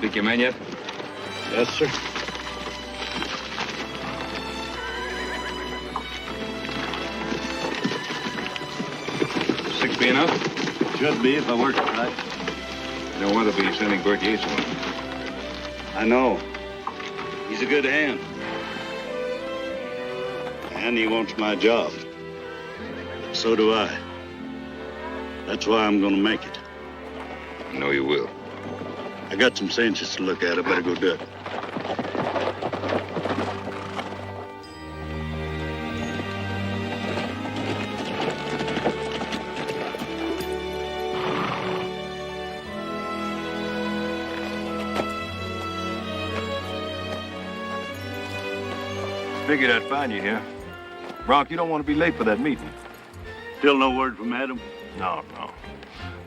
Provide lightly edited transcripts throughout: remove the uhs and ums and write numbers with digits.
Speak your man yet? Yes, sir. Six be enough? Should be if I work it right. No wonder be sending Bert Yates one. I know. He's a good hand. And he wants my job. But so do I. That's why I'm gonna make it. No, you will. I got some cinches to look at. I better go do it. Figured I'd find you here. Bronk, you don't want to be late for that meeting. Still no word from Adam? No.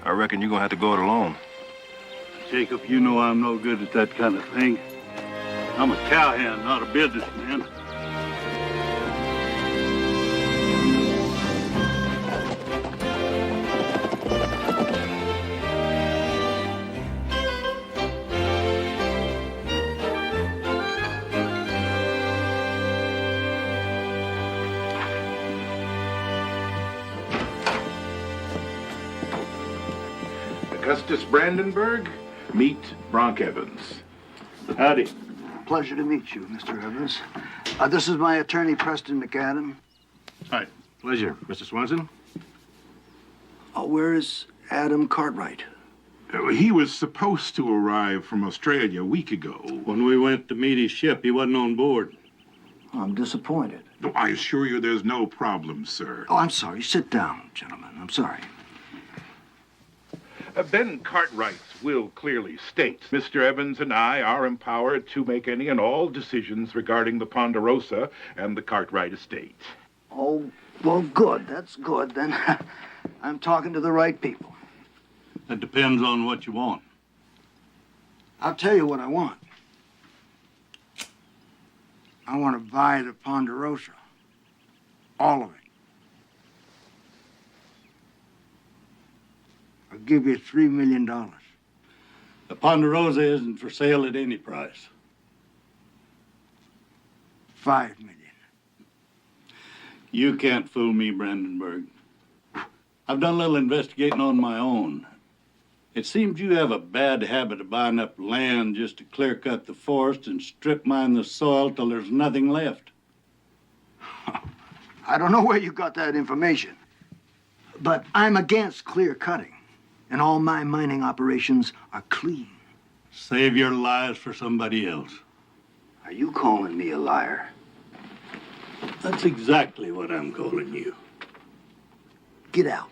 I reckon you're gonna have to go it alone. Jacob, you know I'm no good at that kind of thing. I'm a cowhand, not a businessman. Augustus Brandenburg, meet Bronk Evans. Howdy. Pleasure to meet you, Mr. Evans. This is my attorney, Preston McAdam. Hi, pleasure, Mr. Swanson. Where is Adam Cartwright? He was supposed to arrive from Australia a week ago. When we went to meet his ship, he wasn't on board. I'm disappointed. No, I assure you there's no problem, sir. Oh, I'm sorry. Sit down, gentlemen. I'm sorry. Ben Cartwright's will clearly states Mr. Evans and I are empowered to make any and all decisions regarding the Ponderosa and the Cartwright estate. Oh, well, good. That's good. Then I'm talking to the right people. That depends on what you want. I'll tell you what I want. I want to buy the Ponderosa. All of it. I'll give you $3 million. The Ponderosa isn't for sale at any price. $5 million. You can't fool me, Brandenburg. I've done a little investigating on my own. It seems you have a bad habit of buying up land just to clear cut the forest and strip mine the soil till there's nothing left. I don't know where you got that information, but I'm against clear cutting, and all my mining operations are clean. Save your lies for somebody else. Are you calling me a liar? That's exactly what I'm calling you. Get out.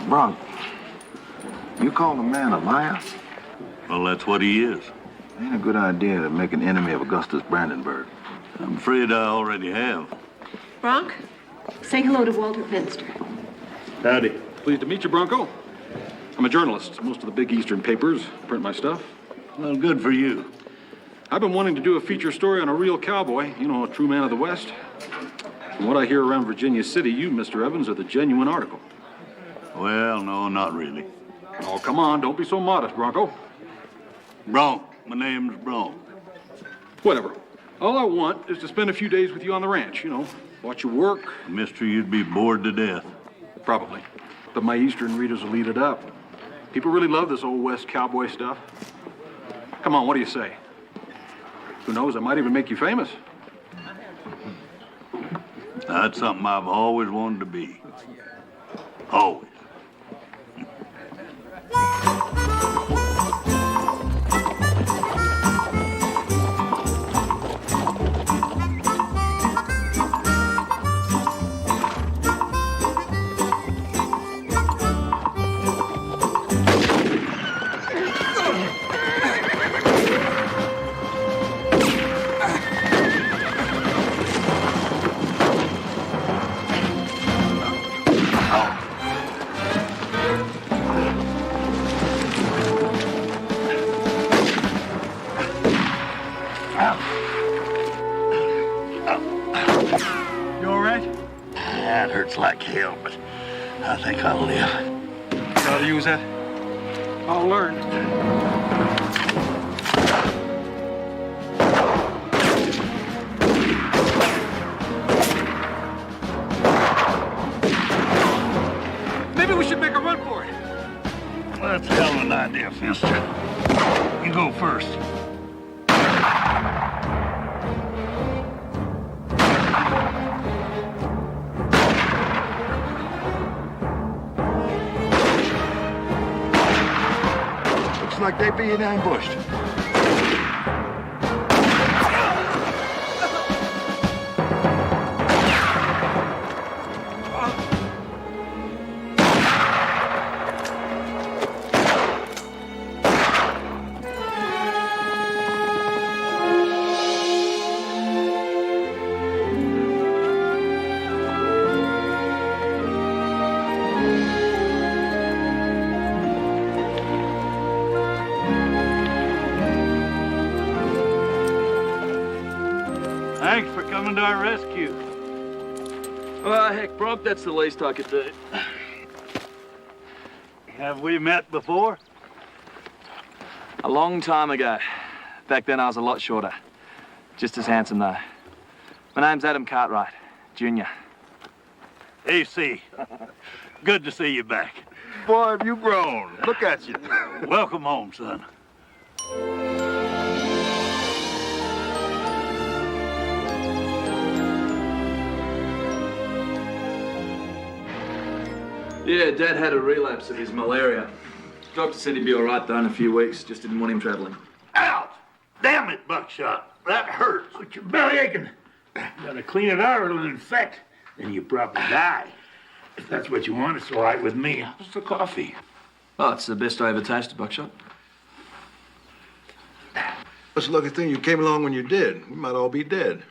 Bronk, you call a man a liar? Well, that's what he is. Ain't a good idea to make an enemy of Augustus Brandenburg. I'm afraid I already have. Bronk, say hello to Walter Fenster. Howdy. Pleased to meet you, Bronco. I'm a journalist. Most of the big Eastern papers print my stuff. Well, good for you. I've been wanting to do a feature story on a real cowboy, you know, a true man of the West. From what I hear around Virginia City, you, Mr. Evans, are the genuine article. Well, no, not really. Oh, come on, don't be so modest, Bronco. Bronk. My name's Bronk. Whatever. All I want is to spend a few days with you on the ranch, you know, watch you work. Mister, you'd be bored to death. Probably. But my Eastern readers will eat it up. People really love this old West cowboy stuff. Come on, what do you say? Who knows, I might even make you famous. That's something I've always wanted to be. Always. right? That hurts like hell, but I think I'll live. How to use that? I'll learn. Maybe we should make a run for it. That's a hell of an idea, Finster. You go first. Looks like they being ambushed. Thanks for coming to our rescue. Well, heck, Bronk, that's the least I could do. Have we met before? A long time ago. Back then I was a lot shorter. Just as handsome, though. My name's Adam Cartwright, Jr. AC. Good to see you back. Boy, have you grown. Look at you. Welcome home, son. Yeah, Dad had a relapse of his malaria. Doctor said he'd be all right, though, in a few weeks. Just didn't want him traveling. Ouch! Damn it, Buckshot. That hurts. With your belly aching. Gotta clean it out or it'll infect. Then you probably die. If that's what you want, it's all right with me. How's the coffee? Oh, it's the best I ever tasted, Buckshot. It's a lucky thing you came along when you did. We might all be dead.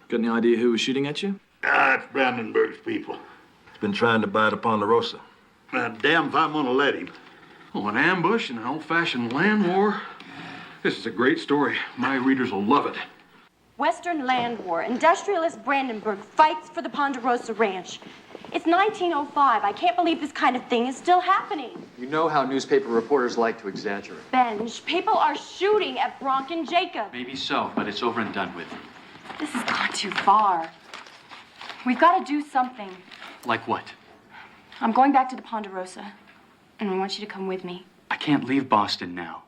Got any idea who was shooting at you? It's Brandenburg's people. He's been trying to buy the Ponderosa. Damn if I'm gonna let him. Oh, an ambush and an old-fashioned land war. This is a great story. My readers will love it. Western Land War. Industrialist Brandenburg fights for the Ponderosa Ranch. It's 1905. I can't believe this kind of thing is still happening. You know how newspaper reporters like to exaggerate. Benj, people are shooting at Bronk and Jacob. Maybe so, but it's over and done with. This has gone too far. We've got to do something. Like what? I'm going back to the Ponderosa, and I want you to come with me. I can't leave Boston now.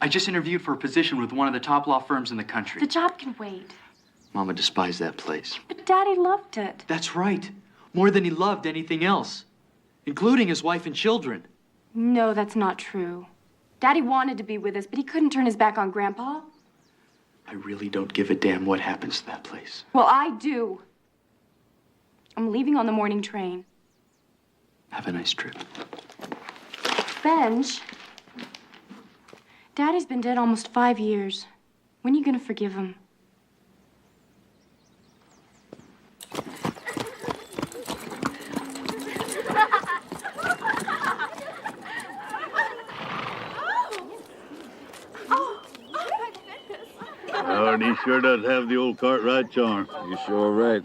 I just interviewed for a position with one of the top law firms in the country. The job can wait. Mama despised that place. But Daddy loved it. That's right. More than he loved anything else, including his wife and children. No, that's not true. Daddy wanted to be with us, but he couldn't turn his back on Grandpa. I really don't give a damn what happens to that place. Well, I do. I'm leaving on the morning train. Have a nice trip. Benj, Daddy's been dead almost 5 years. When are you gonna forgive him? Oh, and he sure does have the old Cartwright charm. You sure right.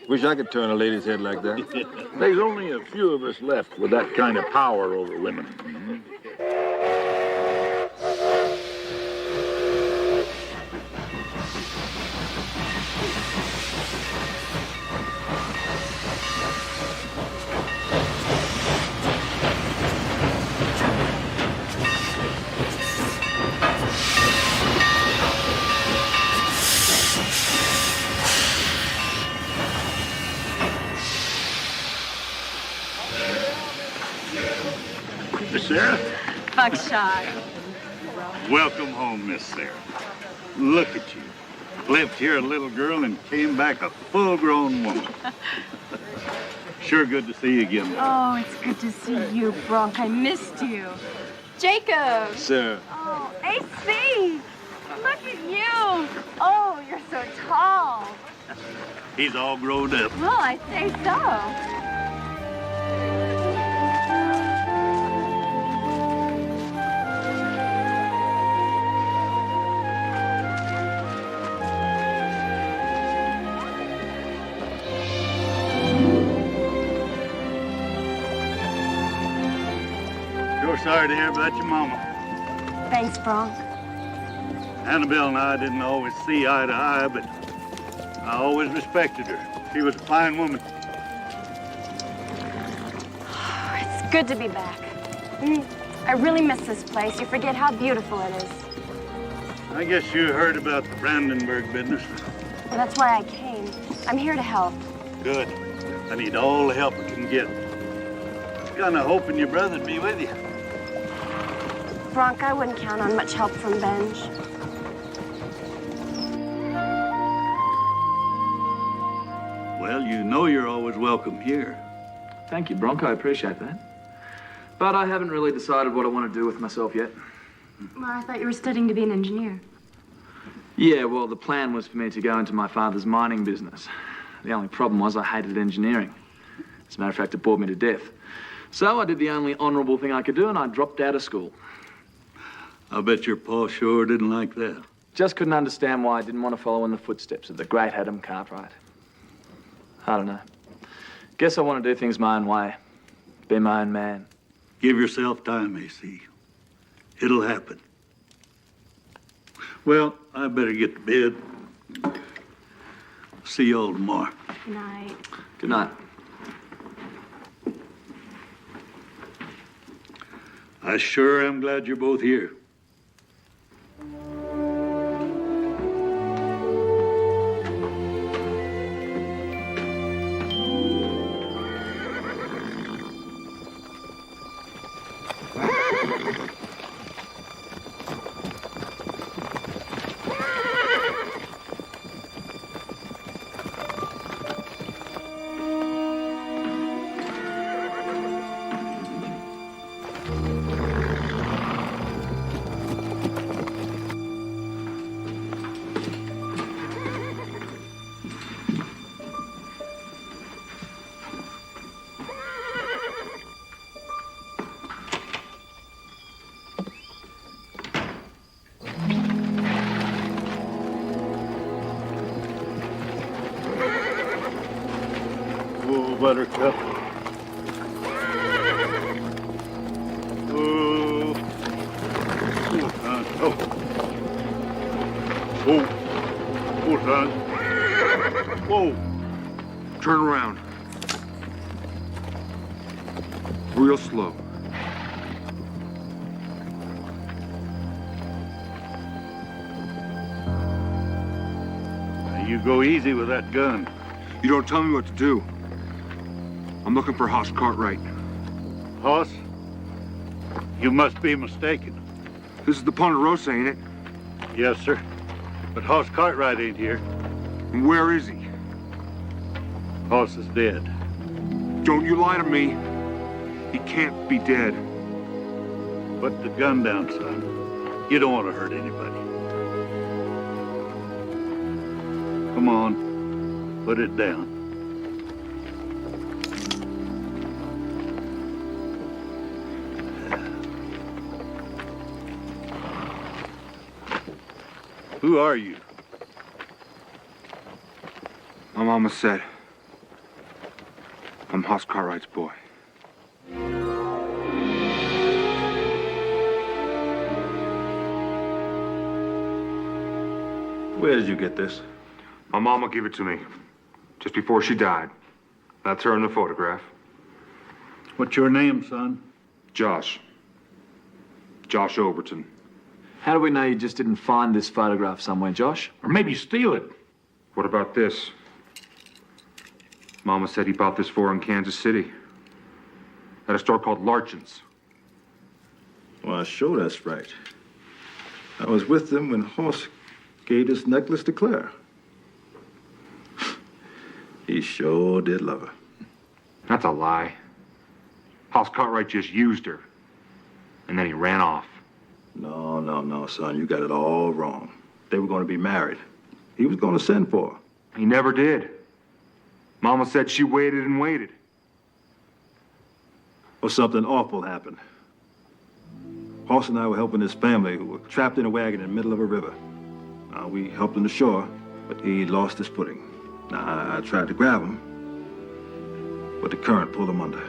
Wish I could turn a lady's head like that. There's only a few of us left with that kind of power over women. Miss Sarah? Buckshot. Welcome home, Miss Sarah. Look at you. Left here a little girl and came back a full-grown woman. Sure good to see you again. Oh, it's good to see you, Bronk. I missed you. Jacob. Sarah. Oh, AC. Look at you. Oh, you're so tall. He's all grown up. Well, I say so. sorry to hear about your mama. Thanks, Bronk. Annabelle and I didn't always see eye to eye, but I always respected her. She was a fine woman. It's good to be back. I really miss this place. You forget how beautiful it is. I guess you heard about the Brandenburg business. Well, that's why I came. I'm here to help. Good. I need all the help I can get. I was kind of hoping your brother'd be with you. Bronk, I wouldn't count on much help from Benj. Well, you know you're always welcome here. Thank you, Bronk. I appreciate that. But I haven't really decided what I want to do with myself yet. Well, I thought you were studying to be an engineer. Yeah, well, the plan was for me to go into my father's mining business. The only problem was I hated engineering. As a matter of fact, it bored me to death. So I did the only honorable thing I could do, and I dropped out of school. I bet your pa sure didn't like that. Just couldn't understand why I didn't want to follow in the footsteps of the great Adam Cartwright. I don't know. Guess I want to do things my own way. Be my own man. Give yourself time, AC. It'll happen. Well, I better get to bed. See you all tomorrow. Good night. Good night. I sure am glad you're both here. Buttercup. Oh. Oh. Oh. Oh, son. Whoa. Turn around. Real slow. Now you go easy with that gun. You don't tell me what to do. I'm looking for Hoss Cartwright. Hoss? You must be mistaken. This is the Ponderosa, ain't it? Yes, sir. But Hoss Cartwright ain't here. And where is he? Hoss is dead. Don't you lie to me. He can't be dead. Put the gun down, son. You don't want to hurt anybody. Come on. Put it down. Who are you? My mama said I'm Hoss Cartwright's boy. Where did you get this? My mama gave it to me just before she died. That's her in the photograph. What's your name, son? Josh. Josh Overton. How do we know you just didn't find this photograph somewhere, Josh? Or maybe steal it. What about this? Mama said he bought this for her in Kansas City. At a store called Larchen's. Well, sure that's right. I was with them when Hoss gave this necklace to Claire. He sure did love her. That's a lie. Hoss Cartwright just used her. And then he ran off. No, son. You got it all wrong. They were going to be married. He was going to send for her. He never did. Mama said she waited and waited. Well, something awful happened. Hoss and I were helping his family who were trapped in a wagon in the middle of a river. We helped him to shore, but he lost his footing. Now, I tried to grab him, but the current pulled him under.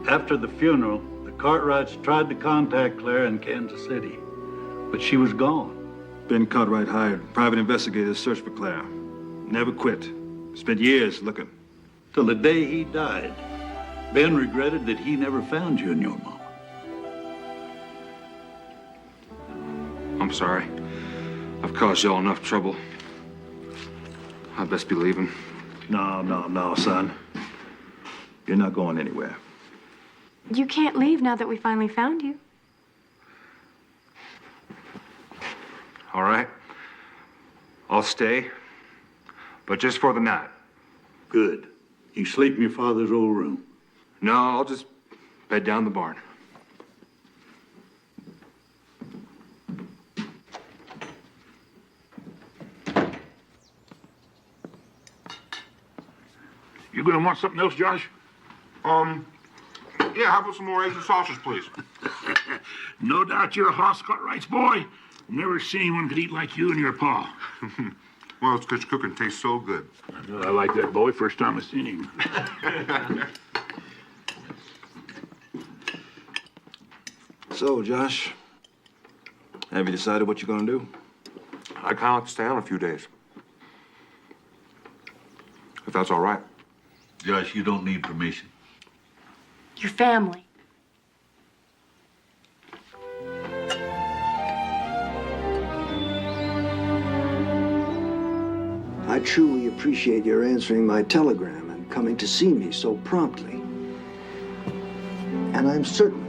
After the funeral, the Cartwrights tried to contact Claire in Kansas City, but she was gone. Ben Cartwright hired private investigators to search for Claire. Never quit. Spent years looking. Till the day he died, Ben regretted that he never found you and your mama. I'm sorry. I've caused y'all enough trouble. I'd best be leaving. No, son. You're not going anywhere. You can't leave now that we finally found you. All right. I'll stay, but just for the night. Good. You sleep in your father's old room. No, I'll just bed down in the barn. You gonna want something else, Josh? Yeah, how about some more eggs and sausage, please? No doubt you're a Hoss Cartwright's boy. Never seen anyone could eat like you and your pa. Well, it's because cooking tastes so good. I like that boy first time I seen him. So, Josh, have you decided what you're gonna do? I'd kind of like to stay on a few days. If that's all right. Josh, you don't need permission. Your family. I truly appreciate your answering my telegram and coming to see me so promptly. And I'm certain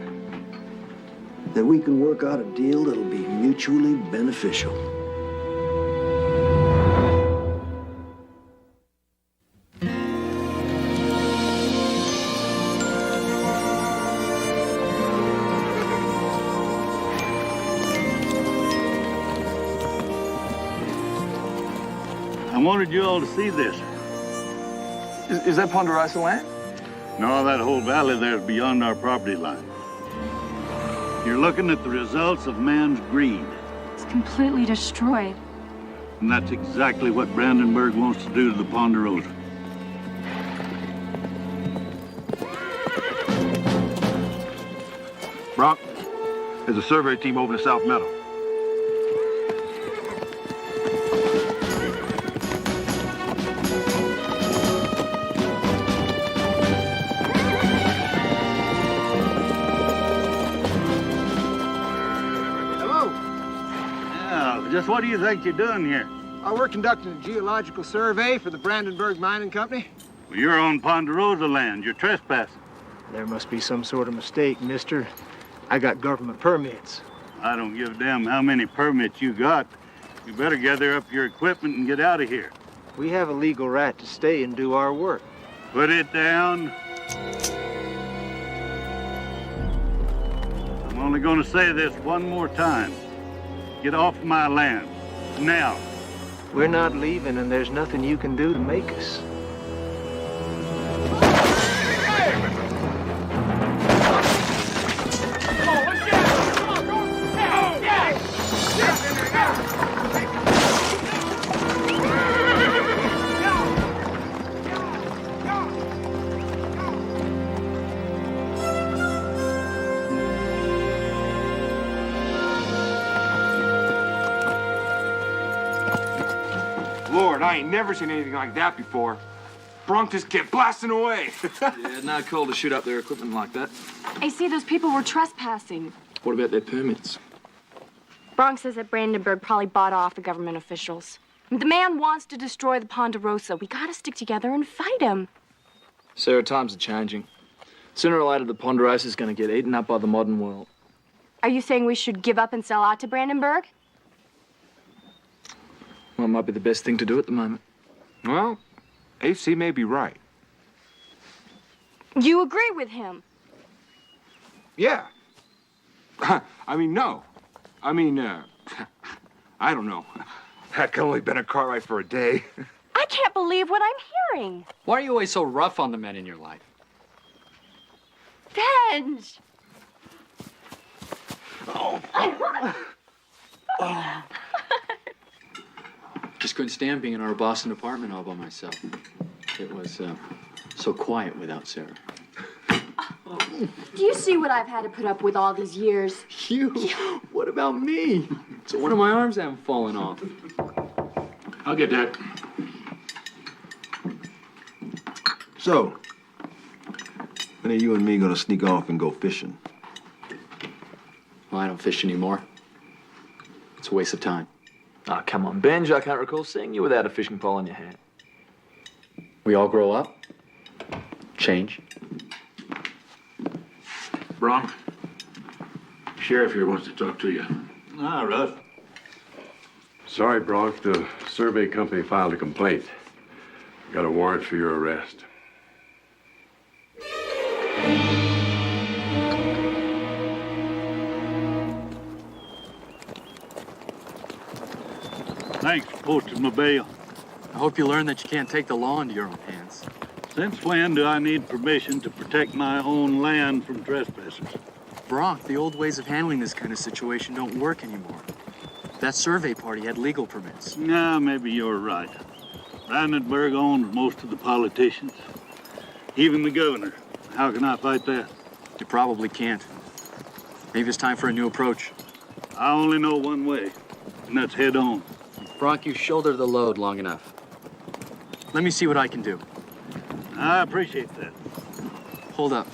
that we can work out a deal that'll be mutually beneficial. I wanted you all to see this. Is that Ponderosa land? No, that whole valley there is beyond our property line. You're looking at the results of man's greed. It's completely destroyed. And that's exactly what Brandenburg wants to do to the Ponderosa. Brock, there's a survey team over in the South Meadow. Just what do you think you're doing here? We're conducting a geological survey for the Brandenburg Mining Company. Well, you're on Ponderosa land. You're trespassing. There must be some sort of mistake, mister. I got government permits. I don't give a damn how many permits you got. You better gather up your equipment and get out of here. We have a legal right to stay and do our work. Put it down. I'm only going to say this one more time. Get off my land. Now. We're not leaving, and there's nothing you can do to make us. Lord, I ain't never seen anything like that before. Bronc just kept blasting away. Yeah, not cool to shoot up their equipment like that. I see those people were trespassing. What about their permits? Bronx says that Brandenburg probably bought off the government officials. The man wants to destroy the Ponderosa. We gotta stick together and fight him. Sarah, times are changing. Sooner or later, the Ponderosa is going to get eaten up by the modern world. Are you saying we should give up and sell out to Brandenburg? Well, it might be the best thing to do at the moment. Well, AC may be right. You agree with him? Yeah. I mean, no. I mean, I don't know. That could only been a Cartwright for a day. I can't believe what I'm hearing. Why are you always so rough on the men in your life? Benj! Just couldn't stand being in our Boston apartment all by myself. It was so quiet without Sarah. Do you see what I've had to put up with all these years? You? What about me? So one of my arms haven't fallen off. I'll get that. So, when are you and me gonna sneak off and go fishing? Well, I don't fish anymore. It's a waste of time. Oh, come on, Benj. I can't recall seeing you without a fishing pole in your hand. We all grow up, change. Bronk, Sheriff here wants to talk to you. Ah, Russ. Sorry, Bronk. The survey company filed a complaint. Got a warrant for your arrest. Thanks for posting my bail. I hope you learn that you can't take the law into your own hands. Since when do I need permission to protect my own land from trespassers? Bronk, the old ways of handling this kind of situation don't work anymore. That survey party had legal permits. Nah, maybe you're right. Brandenburg owns most of the politicians, even the governor. How can I fight that? You probably can't. Maybe it's time for a new approach. I only know one way, and that's head on. Bronk, you shoulder the load long enough. Let me see what I can do. I appreciate that. Hold up.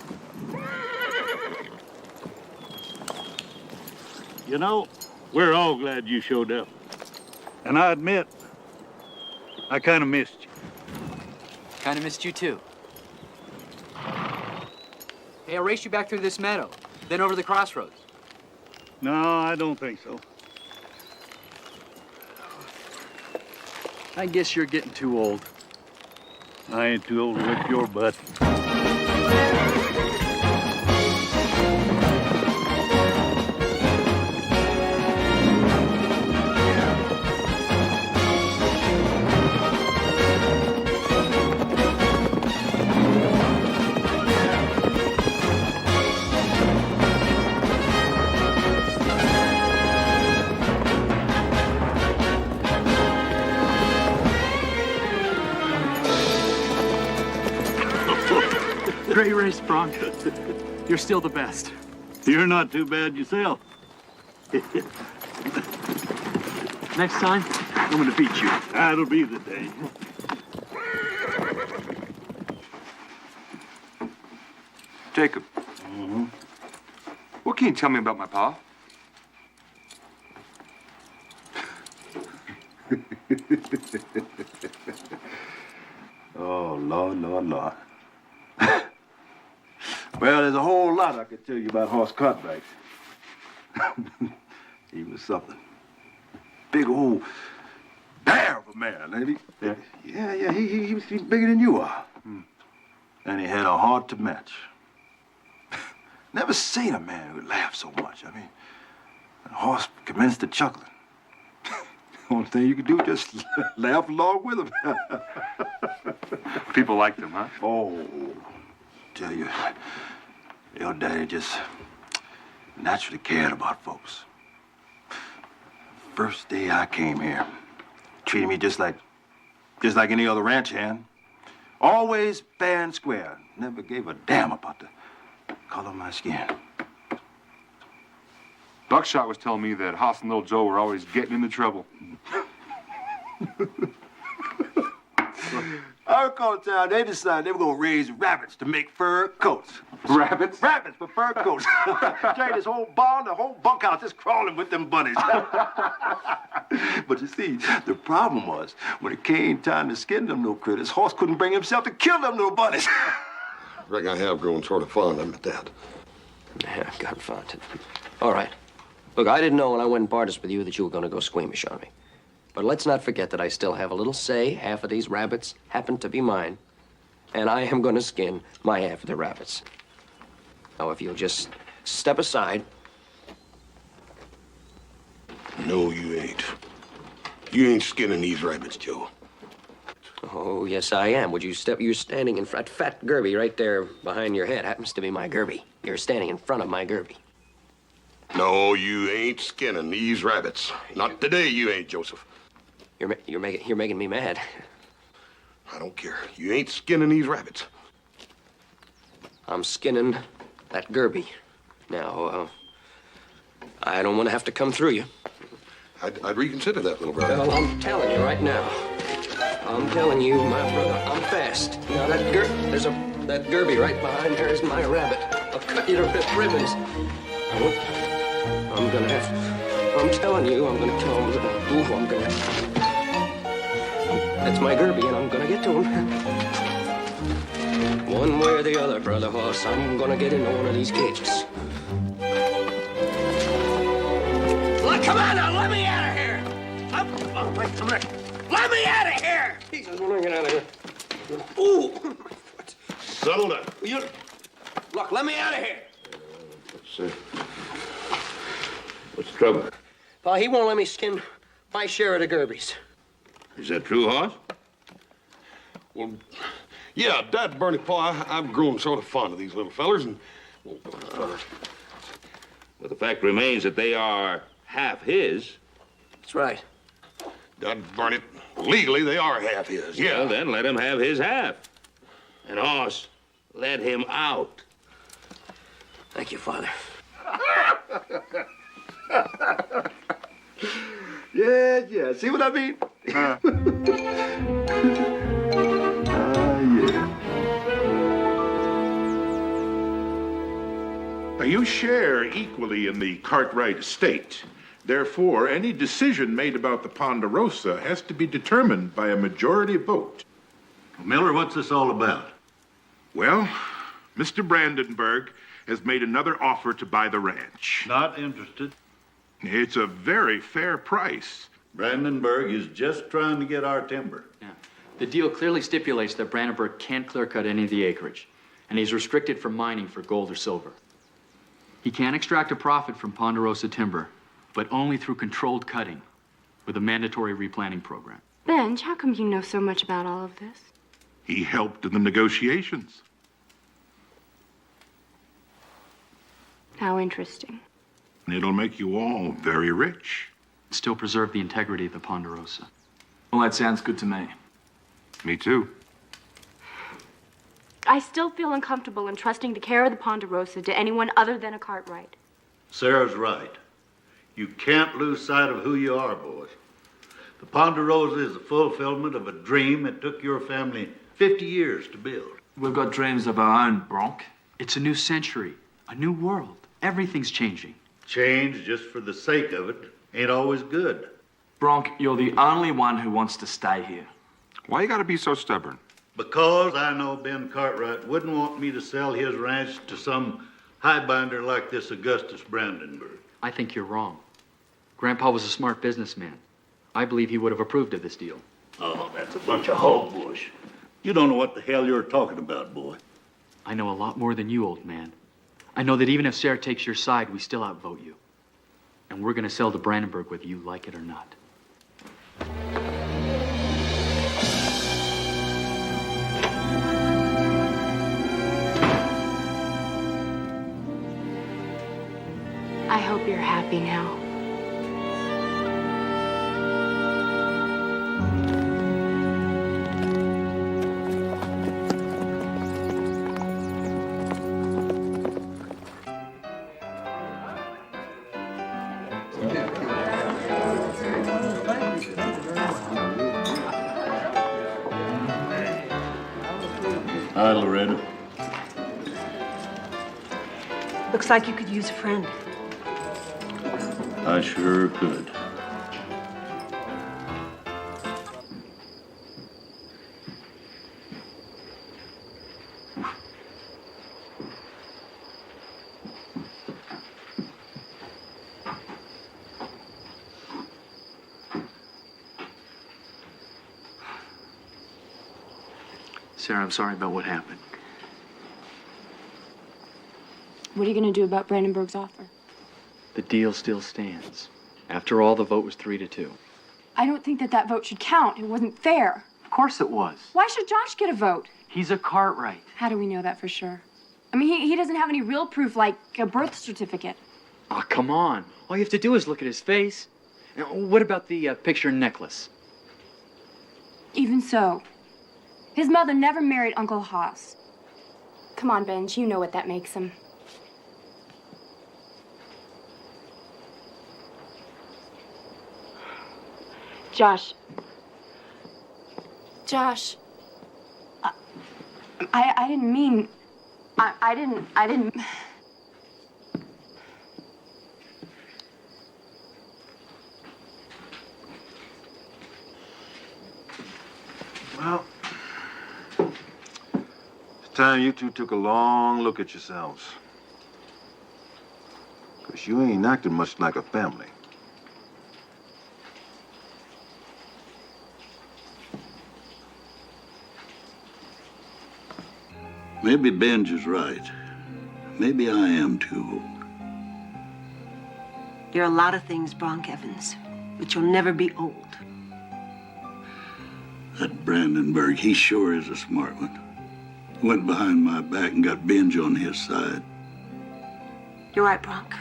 You know, we're all glad you showed up. And I admit, I kind of missed you. Kind of missed you, too. Hey, I'll race you back through this meadow, then over the crossroads. No, I don't think so. I guess you're getting too old. I ain't too old to whip your butt. Great race, Bronk. You're still the best. You're not too bad yourself. Next time, I'm gonna beat you. That'll be the day. Jacob. What can you tell me about my pa? Oh, Lord, Lord, Lord. Well, there's a whole lot I could tell you about Horse Cartwright. He was something. Big old bear of a man, ain't he? Yeah, he was bigger than you are. And he had a heart to match. Never seen a man who laughed so much. I mean, the horse commenced to chuckling. The only thing you could do was just laugh along with him. People liked him, huh? Oh, tell you, your daddy just naturally cared about folks. First day I came here, treated me just like any other ranch hand. Always fair and square. Never gave a damn about the color of my skin. Buckshot was telling me that Hoss and Little Joe were always getting into trouble. I recall the time they decided they were going to raise rabbits to make fur coats. Rabbits? Rabbits for fur coats. Carried this whole barn, the whole bunkhouse just crawling with them bunnies. But you see, the problem was, when it came time to skin them little critters, Horse couldn't bring himself to kill them little bunnies. Reckon I have grown sort of fond of him at that. Yeah, got fond. All right. Look, I didn't know when I went and bartered with you that you were going to go squeamish on me. But let's not forget that I still have a little say. Half of these rabbits happen to be mine. And I am going to skin my half of the rabbits. Now, if you'll just step aside. No, you ain't. You ain't skinning these rabbits, Joe. Oh, yes, I am. Would you step? You're standing in front. Fat Gerby right there behind your head happens to be my Gerby. You're standing in front of my Gerby. No, you ain't skinning these rabbits. Not today, you ain't, Joseph. You're making me mad. I don't care. You ain't skinning these rabbits. I'm skinning That Gerby. Now, I don't want to have to come through you. I'd reconsider that, little brother. Well, I'm telling you right now. I'm telling you, my brother, I'm fast. Now, that Gerby right behind there is my rabbit. I'll cut you to ribbons. I'm gonna have to. I'm telling you, I'm gonna kill him. Ooh, I'm gonna. That's my Gerby, and I'm gonna get to him. One way or the other, brother horse, I'm gonna get into one of these cages. Look, come on now, let me out of here! Come here. Let me out of here! Jesus, let me get out of here. Ooh! Settle down. Look, let me out of here! What's the trouble? Pa, he won't let me skin my share of the Gerbys. Is that true, Hoss? Well, yeah, Dad, Bernie, Pa, I've grown sort of fond of these little fellers, and... But the fact remains that they are half his. That's right. Dad, Bernie, legally they are half his, yeah. Well, then let him have his half. And Hoss, let him out. Thank you, Father. Yeah. See what I mean? Yeah. Now, you share equally in the Cartwright estate. Therefore, any decision made about the Ponderosa has to be determined by a majority vote. Miller, what's this all about? Well, Mr. Brandenburg has made another offer to buy the ranch. Not interested. It's a very fair price. Brandenburg is just trying to get our timber. Yeah. The deal clearly stipulates that Brandenburg can't clear-cut any of the acreage, and he's restricted from mining for gold or silver. He can extract a profit from Ponderosa timber, but only through controlled cutting with a mandatory replanting program. Benj, how come you know so much about all of this? He helped in the negotiations. How interesting. It'll make you all very rich. Still preserve the integrity of the Ponderosa. Well, that sounds good to me. Me too. I still feel uncomfortable in trusting the care of the Ponderosa to anyone other than a Cartwright. Sarah's right. You can't lose sight of who you are, boys. The Ponderosa is the fulfillment of a dream that took your family 50 years to build. We've got dreams of our own, Bronk. It's a new century, a new world. Everything's changing. Change just for the sake of it ain't always good. Bronk, you're the only one who wants to stay here. Why you gotta be so stubborn? Because I know Ben Cartwright wouldn't want me to sell his ranch to some highbinder like this Augustus Brandenburg. I think you're wrong. Grandpa was a smart businessman. I believe he would have approved of this deal. Oh, that's a bunch of hogwash. You don't know what the hell you're talking about, boy. I know a lot more than you, old man. I know that even if Sarah takes your side, we still outvote you. And we're gonna sell to Brandenburg whether you like it or not. I hope you're happy now. Hi, Loretta. Looks like you could use a friend. I sure could. Sarah, I'm sorry about what happened. What are you going to do about Brandenburg's offer? The deal still stands. After all, the vote was 3-2. I don't think that vote should count. It wasn't fair. Of course it was. Why should Josh get a vote? He's a Cartwright. How do we know that for sure? I mean, he doesn't have any real proof like a birth certificate. Oh, come on. All you have to do is look at his face. Now, what about the picture necklace? Even so, his mother never married Uncle Haas. Come on, Benj, you know what that makes him. Josh. Josh. I didn't mean... I didn't... Well, it's time you two took a long look at yourselves. Because you ain't acting much like a family. Maybe Benj is right. Maybe I am too old. You're a lot of things, Bronk Evans, but you'll never be old. That Brandenburg, he sure is a smart one. Went behind my back and got Benj on his side. You're right, Bronk.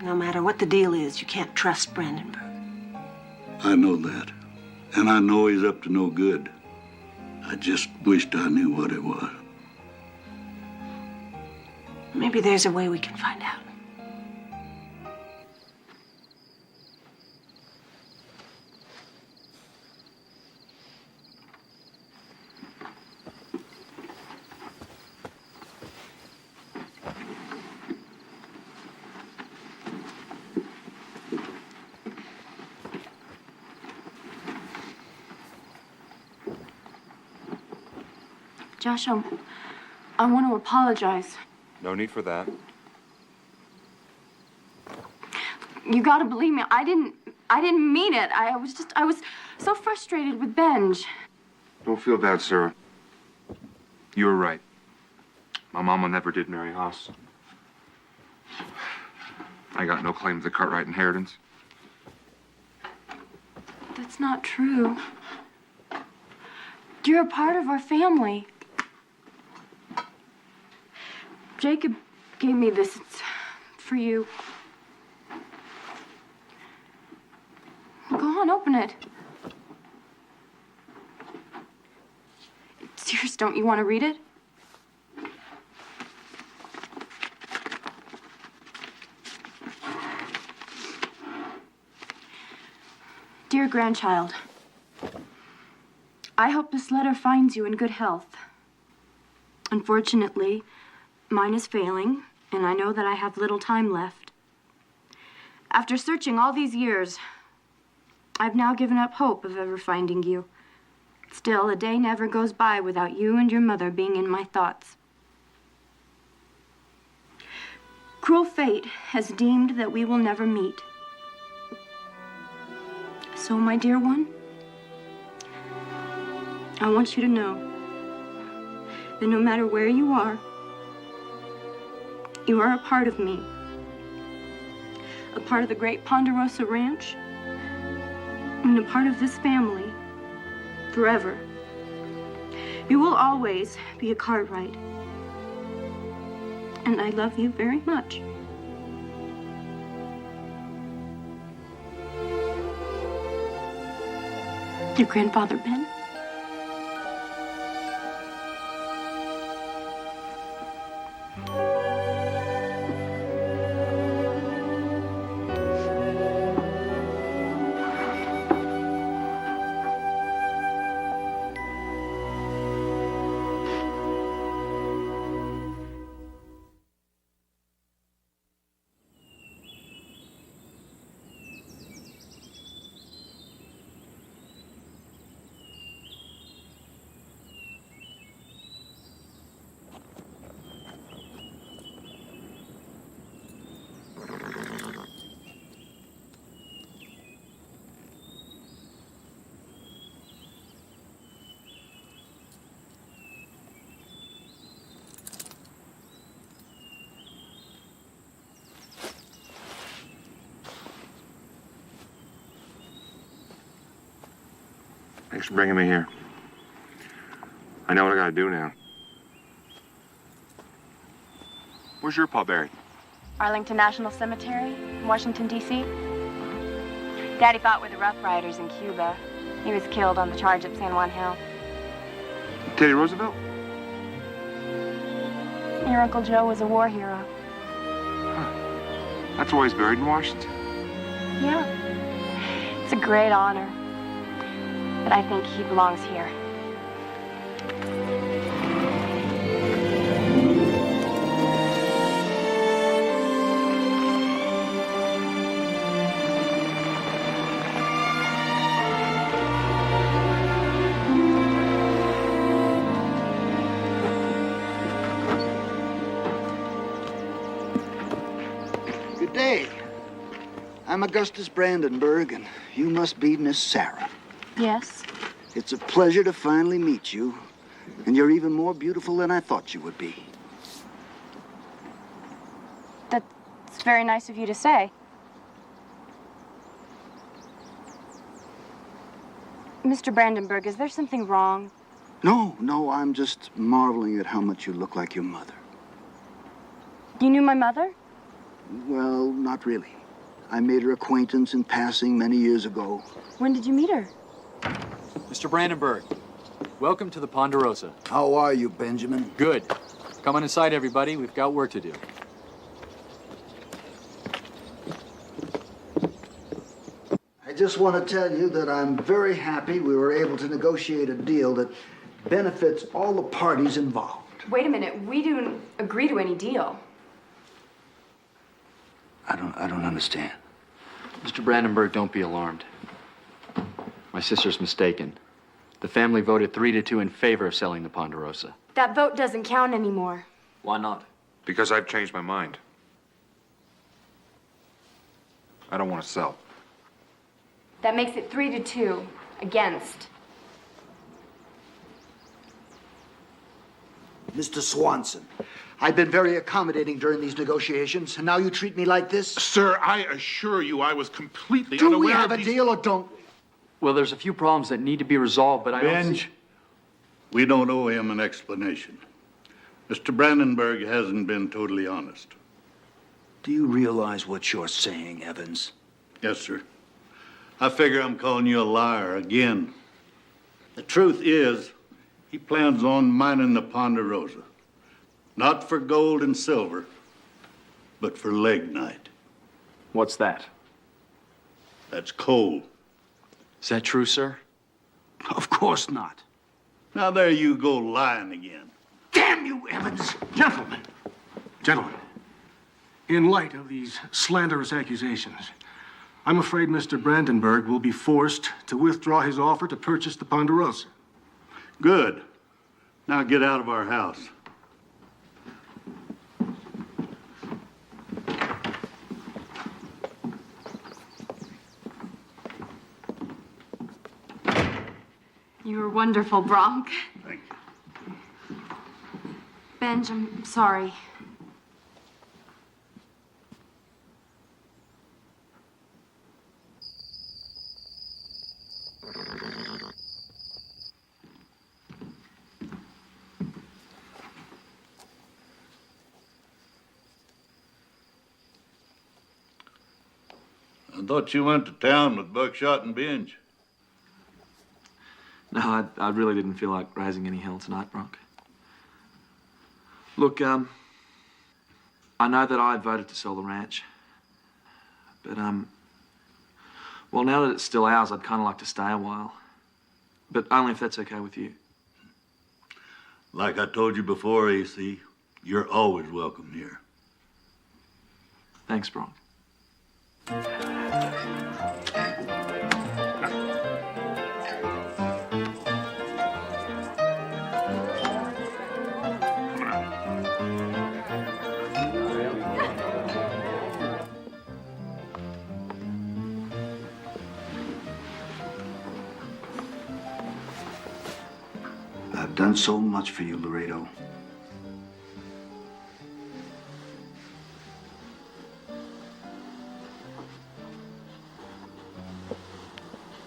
No matter what the deal is, you can't trust Brandenburg. I know that. And I know he's up to no good. I just wished I knew what it was. Maybe there's a way we can find out. Josh, I want to apologize. No need for that. You gotta believe me. I didn't mean it. I was so frustrated with Benj. Don't feel bad, Sarah. You were right. My mama never did marry Haas. I got no claim to the Cartwright inheritance. That's not true. You're a part of our family. Jacob gave me this. It's for you. Go on, open it. It's yours. Don't you want to read it? Dear grandchild, I hope this letter finds you in good health. Unfortunately, mine is failing, and I know that I have little time left. After searching all these years, I've now given up hope of ever finding you. Still, a day never goes by without you and your mother being in my thoughts. Cruel fate has deemed that we will never meet. So, my dear one, I want you to know that no matter where you are a part of me, a part of the great Ponderosa Ranch, and a part of this family forever. You will always be a Cartwright, and I love you very much. Your grandfather, Ben. Thanks for bringing me here. I know what I gotta do now. Where's your pa buried? Arlington National Cemetery, Washington, D.C. Daddy fought with the Rough Riders in Cuba. He was killed on the charge at San Juan Hill. Teddy Roosevelt? Your Uncle Joe was a war hero. That's why he's buried in Washington. Yeah. It's a great honor. but I think he belongs here. Good day. I'm Augustus Brandenburg, and you must be Miss Sarah. Yes? It's a pleasure to finally meet you, and you're even more beautiful than I thought you would be. That's very nice of you to say. Mr. Brandenburg, is there something wrong? No, I'm just marveling at how much you look like your mother. You knew my mother? Well, not really. I made her acquaintance in passing many years ago. When did you meet her? Mr. Brandenburg, welcome to the Ponderosa. How are you, Benjamin? Good. Come on inside, everybody. We've got work to do. I just want to tell you that I'm very happy we were able to negotiate a deal that benefits all the parties involved. Wait a minute. We didn't agree to any deal. I don't understand. Mr. Brandenburg, don't be alarmed. My sister's mistaken. The family voted 3-2 in favor of selling the Ponderosa. That vote doesn't count anymore. Why not? Because I've changed my mind. I don't want to sell. That makes it 3-2 against. Mr. Swanson, I've been very accommodating during these negotiations, and now you treat me like this? Sir, I assure you I was completely Do unaware we have of a these... deal or don't we? Well, there's a few problems that need to be resolved, but I don't see... Benj, we don't owe him an explanation. Mr. Brandenburg hasn't been totally honest. Do you realize what you're saying, Evans? Yes, sir. I figure I'm calling you a liar again. The truth is, he plans on mining the Ponderosa. Not for gold and silver, but for lignite. What's that? That's coal. Is that true, sir? Of course not. Now there you go lying again. Damn you, Evans! Gentlemen, in light of these slanderous accusations, I'm afraid Mr. Brandenburg will be forced to withdraw his offer to purchase the Ponderosa. Good. Now get out of our house. You were wonderful, Bronk. Thank you. Benj, I'm sorry. I thought you went to town with Buckshot and Benj. No, I really didn't feel like raising any hell tonight, Bronk. Look, I know that I had voted to sell the ranch. But, well, now that it's still ours, I'd kind of like to stay a while. But only if that's okay with you. Like I told you before, AC, you're always welcome here. Thanks, Bronk. I've done so much for you, Laredo.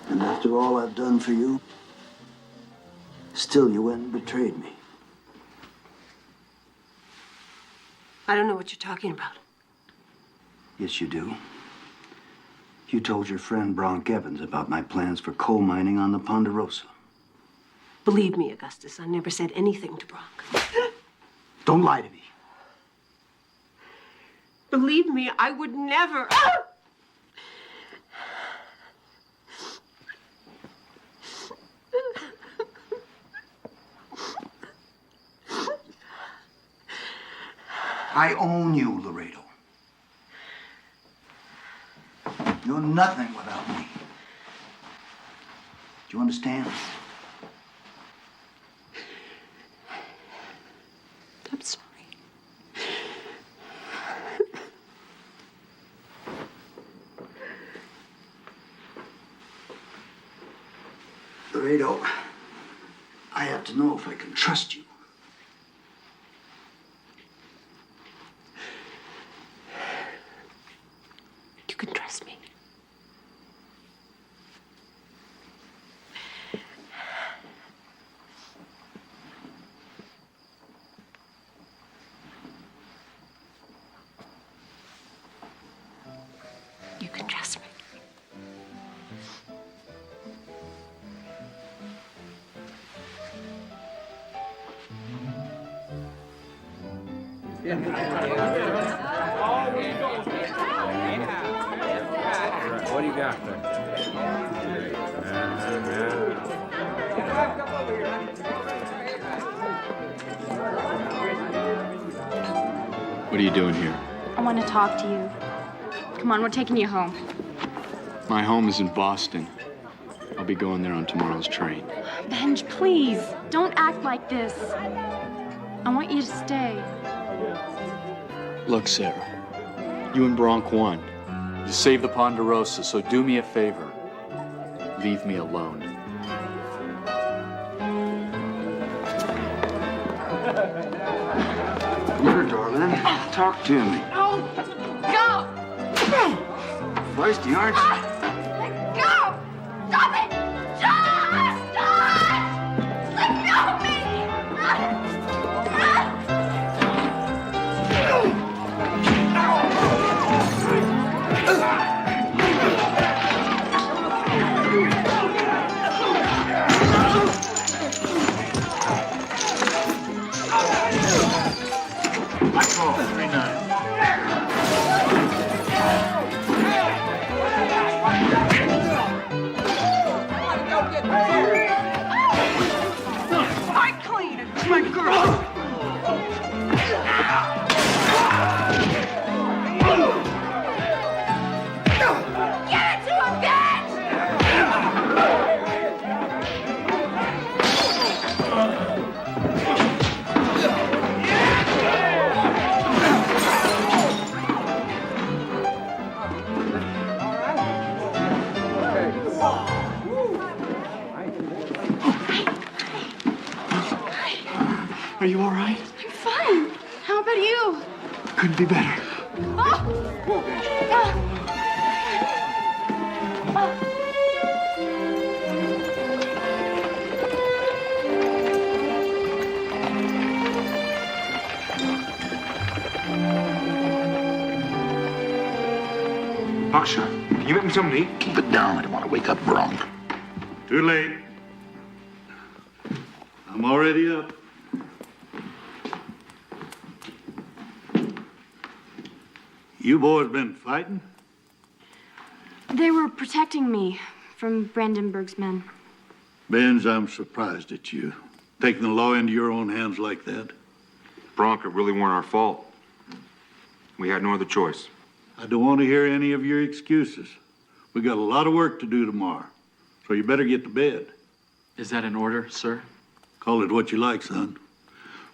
And after all I've done for you, still you went and betrayed me. I don't know what you're talking about. Yes, you do. You told your friend Bronk Evans about my plans for coal mining on the Ponderosa. Believe me, Augustus, I never said anything to Bronk. Don't lie to me. Believe me, I would never. I own you, Laredo. You're nothing without me. Do you understand? I'm sorry. Laredo, I have to know if I can trust you. You can trust me. You can trust me. What do you got there? What are you doing here? I want to talk to you. Come on, we're taking you home. My home is in Boston. I'll be going there on tomorrow's train. Benj, please, don't act like this. I want you to stay. Look, Sarah, you and Bronk won. You saved the Ponderosa, so do me a favor. Leave me alone. Come here, darling. Talk to me. Oh, go! Feisty, aren't you? Let go! Stop it! John! John! Let go of me! Fight clean. It's my girl. Get it to him, bitch! Are you all right? I'm fine. How about you? Couldn't be better. Buckshot, can you make me something to eat? Keep it down. I don't want to wake up Bronk. Too late. I'm already up. You boys been fighting? They were protecting me from Brandenburg's men. Benz, I'm surprised at you. Taking the law into your own hands like that. Bronk, it really weren't our fault. We had no other choice. I don't want to hear any of your excuses. We got a lot of work to do tomorrow, so you better get to bed. Is that an order, sir? Call it what you like, son.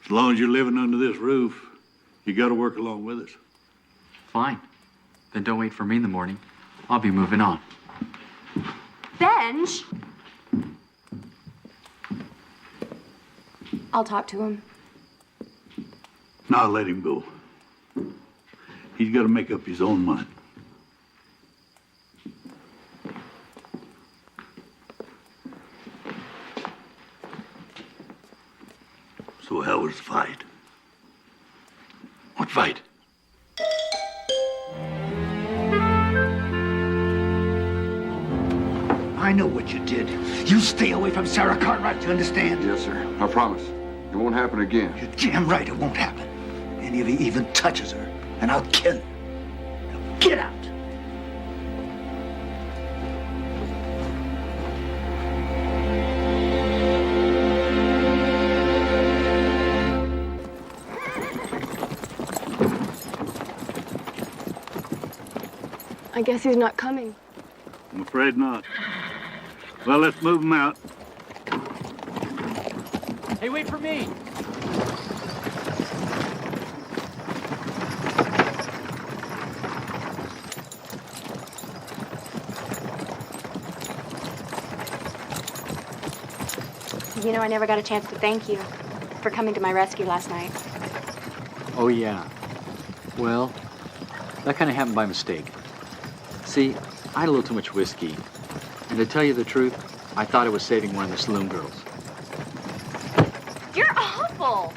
As long as you're living under this roof, you got to work along with us. Fine. Then don't wait for me in the morning. I'll be moving on. Benj! I'll talk to him. Now let him go. He's got to make up his own mind. So how was the fight? What fight? I know what you did. You stay away from Sarah Cartwright, you understand? Yes, sir. I promise. It won't happen again. You're damn right it won't happen. Any of you even touches her, and I'll kill you. Now get out! I guess he's not coming. I'm afraid not. Well, let's move him out. Hey, wait for me! You know, I never got a chance to thank you for coming to my rescue last night. Oh, yeah. Well, that kind of happened by mistake. See, I had a little too much whiskey. And to tell you the truth, I thought I was saving one of the saloon girls. You're awful!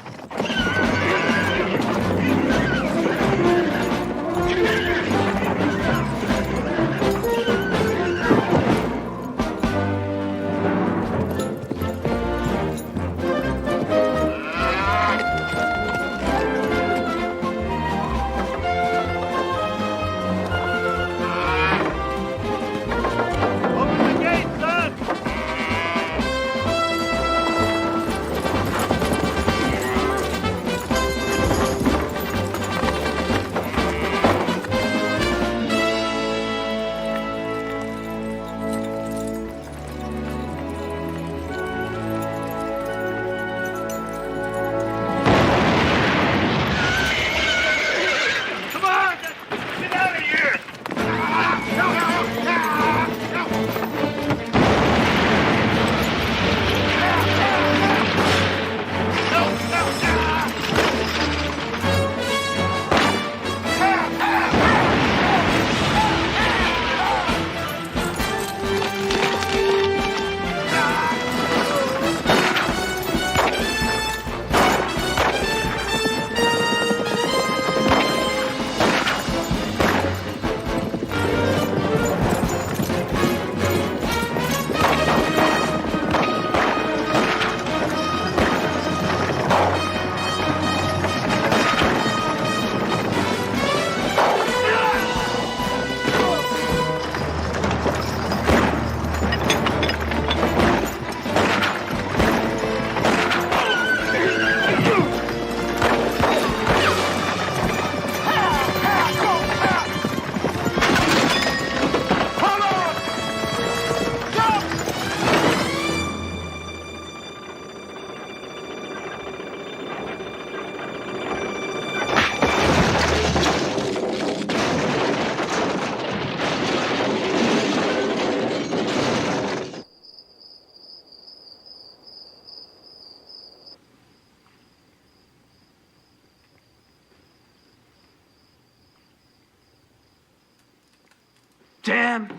Damn!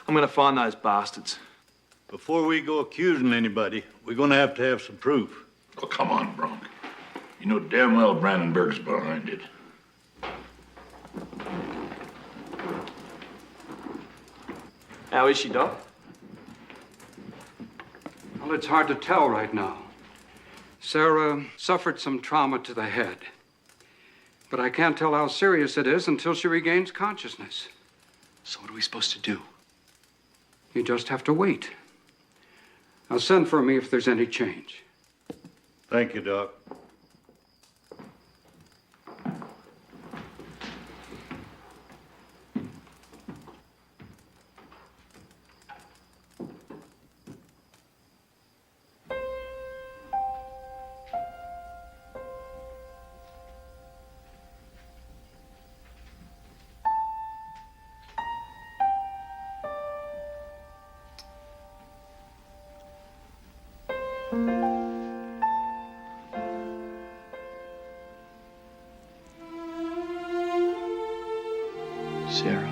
I'm gonna find those bastards. Before we go accusing anybody, we're gonna have to have some proof. Oh, come on, Bronk. You know damn well Brandenburg's behind it. How is she, Doc? Well, it's hard to tell right now. Sarah suffered some trauma to the head. But I can't tell how serious it is until she regains consciousness. So what are we supposed to do? You just have to wait. Now send for me if there's any change. Thank you, Doc. Sarah.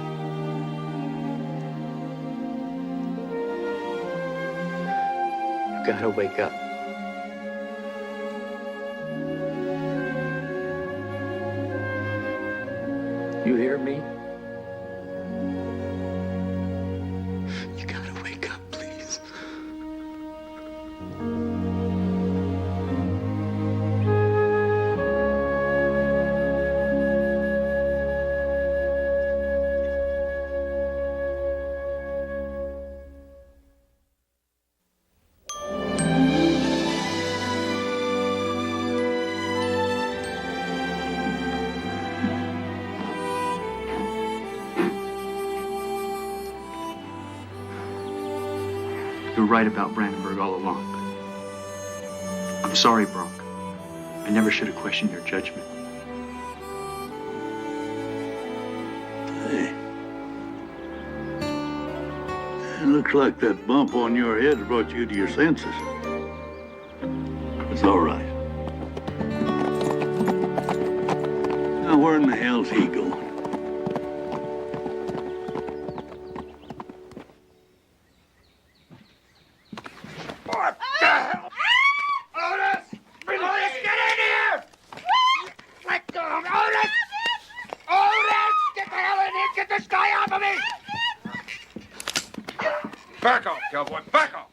You gotta wake up. You hear me? You gotta wake up, please. were right about Brandenburg all along. I'm sorry, Bronk. I never should have questioned your judgment. Hey. It looks like that bump on your head brought you to your senses. It's all right. Now, where in the hell's he going? What the hell? Otis! Otis, get in here! Let go of Otis! Otis! Get the hell in here! Get this guy off of me! Back off, Cowboy! Back off!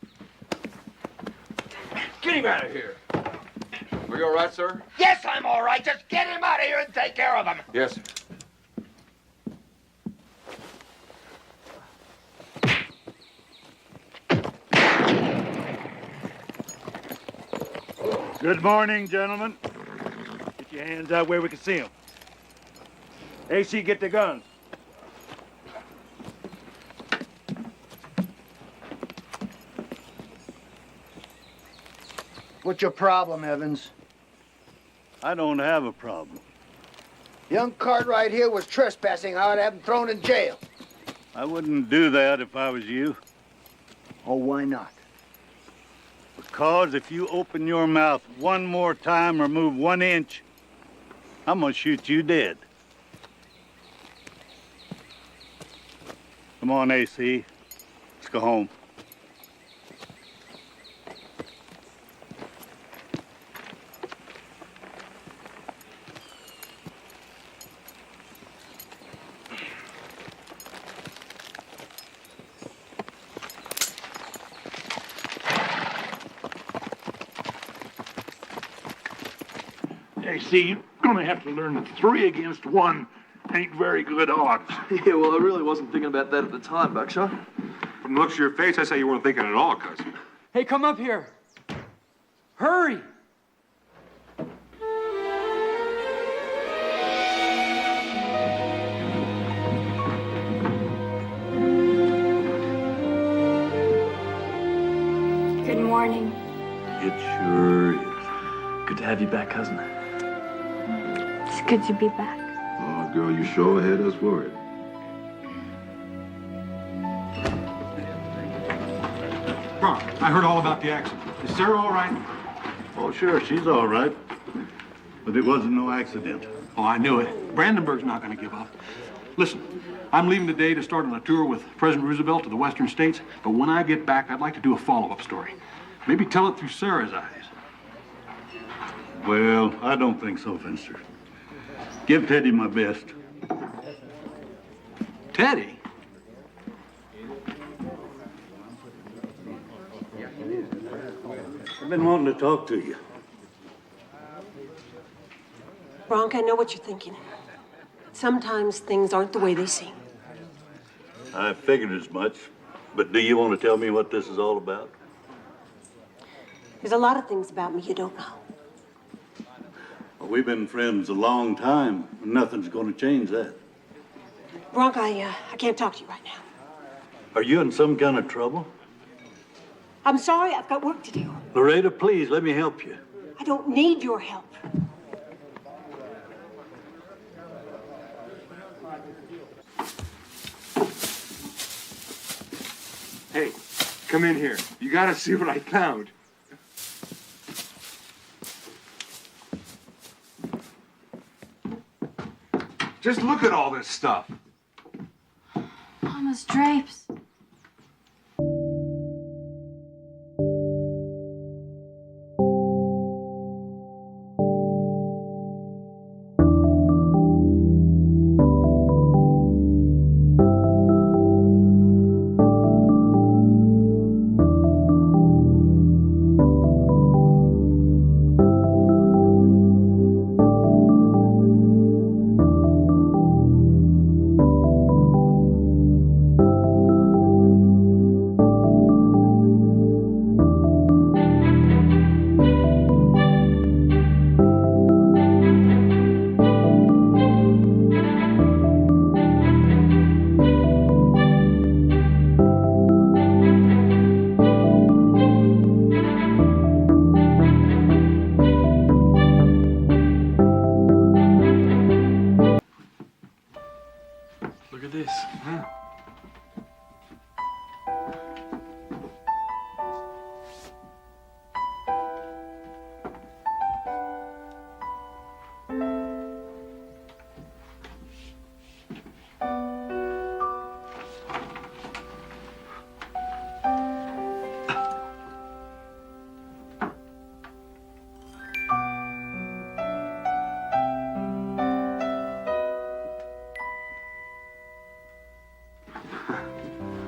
Get him out of here! Are you all right, sir? Yes, I'm all right. Just get him out of here and take care of him. Yes, sir. Good morning, gentlemen. Get your hands out where we can see them. AC, get the guns. What's your problem, Evans? I don't have a problem. Young Cartwright here was trespassing. I ought to have him thrown in jail. I wouldn't do that if I was you. Oh, why not? Because if you open your mouth one more time or move 1 inch, I'm gonna shoot you dead. Come on, AC. Let's go home. AC, you're gonna have to learn that 3 against 1 ain't very good odds. Yeah, well, I really wasn't thinking about that at the time, Buckshot. From the looks of your face, I say you weren't thinking at all, cousin. Hey, come up here. Hurry. Good morning. It sure is. Good to have you back, cousin. It's good to be back. Oh, girl, you sure had us worried. Bronk, I heard all about the accident. Is Sarah all right? Oh, sure, she's all right. But it wasn't no accident. Oh, I knew it. Brandenburg's not going to give up. Listen, I'm leaving today to start on a tour with President Roosevelt to the western states, but when I get back, I'd like to do a follow-up story. Maybe tell it through Sarah's eyes. Well, I don't think so, Finster. Give Teddy my best. Teddy? I've been wanting to talk to you. Bronk, I know what you're thinking. Sometimes things aren't the way they seem. I figured as much. But do you want to tell me what this is all about? There's a lot of things about me you don't know. Well, we've been friends a long time, and nothing's going to change that. Bronk, I can't talk to you right now. Are you in some kind of trouble? I'm sorry, I've got work to do. Loretta, please, let me help you. I don't need your help. Hey, come in here. You gotta see what I found. Just look at all this stuff. Mama's drapes.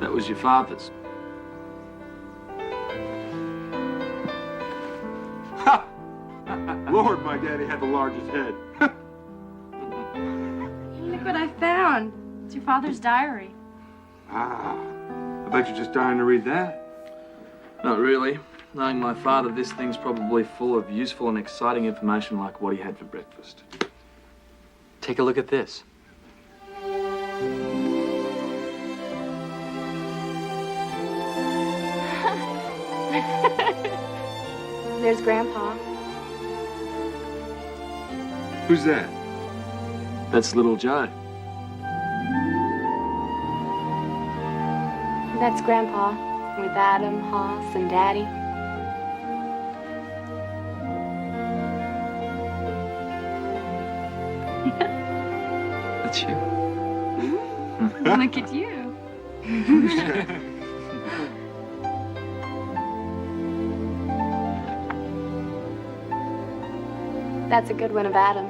That was your father's. Lord, my daddy had the largest head. Look what I found. It's your father's diary. Ah, I bet you're just dying to read that. Not really. Knowing my father, this thing's probably full of useful and exciting information like what he had for breakfast. Take a look at this. There's Grandpa. Who's that? That's little Joe. That's Grandpa with Adam, Hoss, and Daddy. That's you. Look at you. That's a good one of Adam.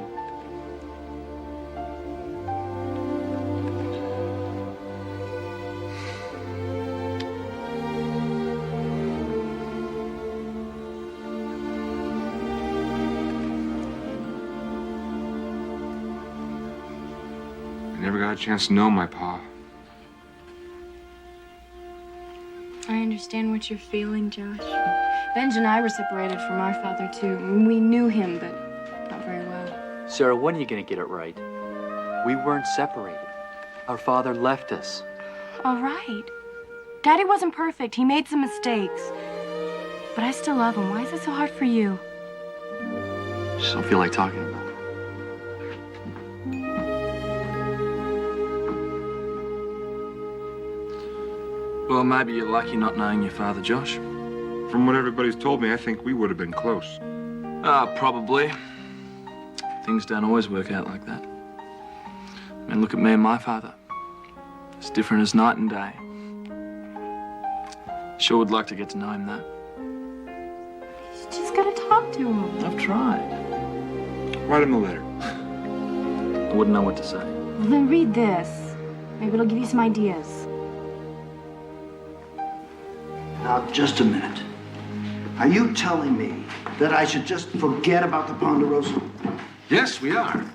I never got a chance to know my pa. I understand what you're feeling, Josh. Benj and I were separated from our father, too. We knew him, but not very well. Sarah, when are you going to get it right? We weren't separated. Our father left us. All right. Daddy wasn't perfect. He made some mistakes. But I still love him. Why is it so hard for you? Just don't feel like talking about it. Well, maybe you're lucky not knowing your father, Josh. From what everybody's told me, I think we would have been close. Probably. Things don't always work out like that. I mean, look at me and my father. It's different as night and day. Sure would like to get to know him, though. You just gotta talk to him. I've tried. Write him a letter. I wouldn't know what to say. Well, then read this. Maybe it'll give you some ideas. Now, just a minute. Are you telling me that I should just forget about the Ponderosa? Yes, we are.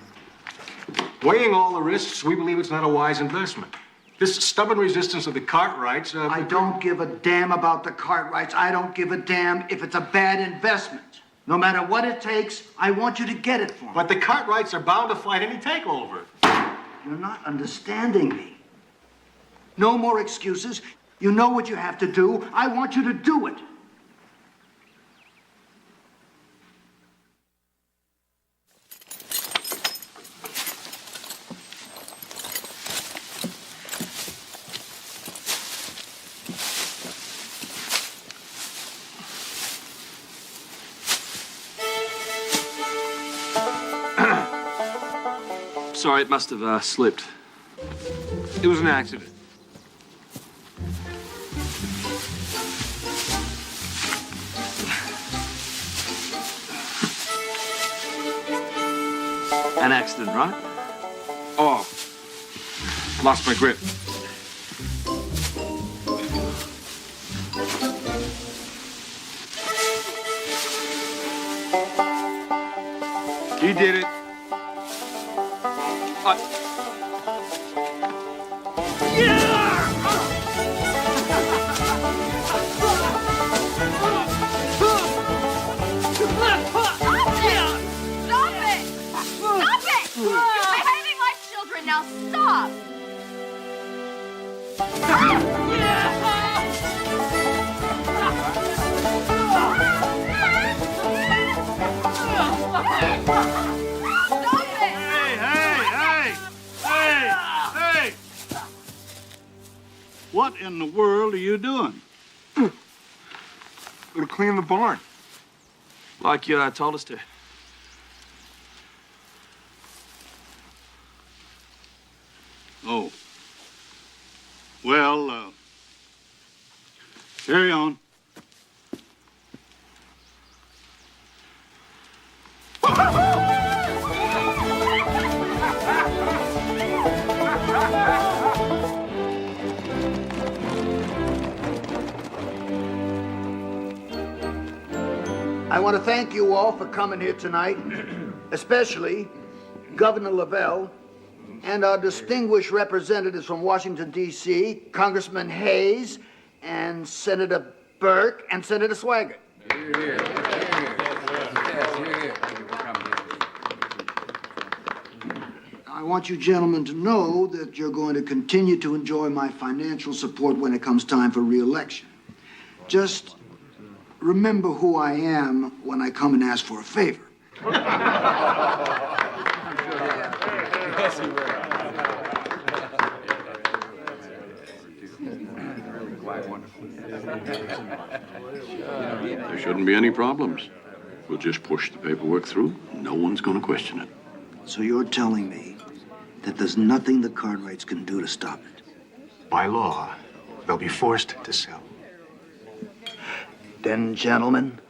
Weighing all the risks, we believe it's not a wise investment. This stubborn resistance of the Cartwrights... I don't give a damn about the Cartwrights. I don't give a damn if it's a bad investment. No matter what it takes, I want you to get it for me. But the Cartwrights are bound to fight any takeover. You're not understanding me. No more excuses. You know what you have to do. I want you to do it. Sorry, it must have slipped. It was an accident. An accident, right? Oh, lost my grip. He did it. Now stop! Hey! What in the world are you doing? Gonna clean the barn. Like you told us to. Oh. Well, carry on. I want to thank you all for coming here tonight, especially Governor Lavelle and our distinguished representatives from Washington, D.C., Congressman Hayes and Senator Burke and Senator Swaggart. I want you gentlemen to know that you're going to continue to enjoy my financial support when it comes time for re-election. Just remember who I am when I come and ask for a favor. There shouldn't be any problems. We'll just push the paperwork through. No one's going to question it. So you're telling me that there's nothing the Cartwrights can do to stop it? By law, they'll be forced to sell. Then, gentlemen,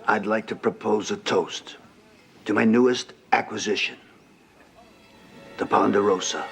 I'd like to propose a toast to my newest acquisition, the Ponderosa.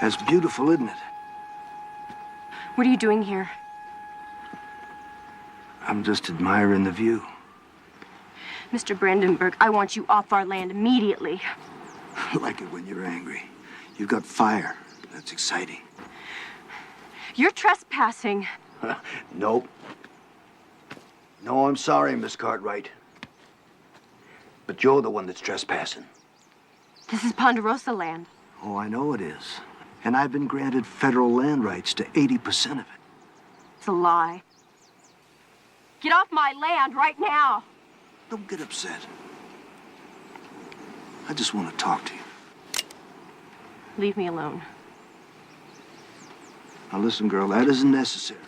That's beautiful, isn't it? What are you doing here? I'm just admiring the view. Mr. Brandenburg, I want you off our land immediately. I like it when you're angry. You've got fire. That's exciting. You're trespassing. Nope. No, I'm sorry, Miss Cartwright. But you're the one that's trespassing. This is Ponderosa land. Oh, I know it is. And I've been granted federal land rights to 80% of it. It's a lie. Get off my land right now. Don't get upset. I just want to talk to you. Leave me alone. Now listen, girl, that isn't necessary.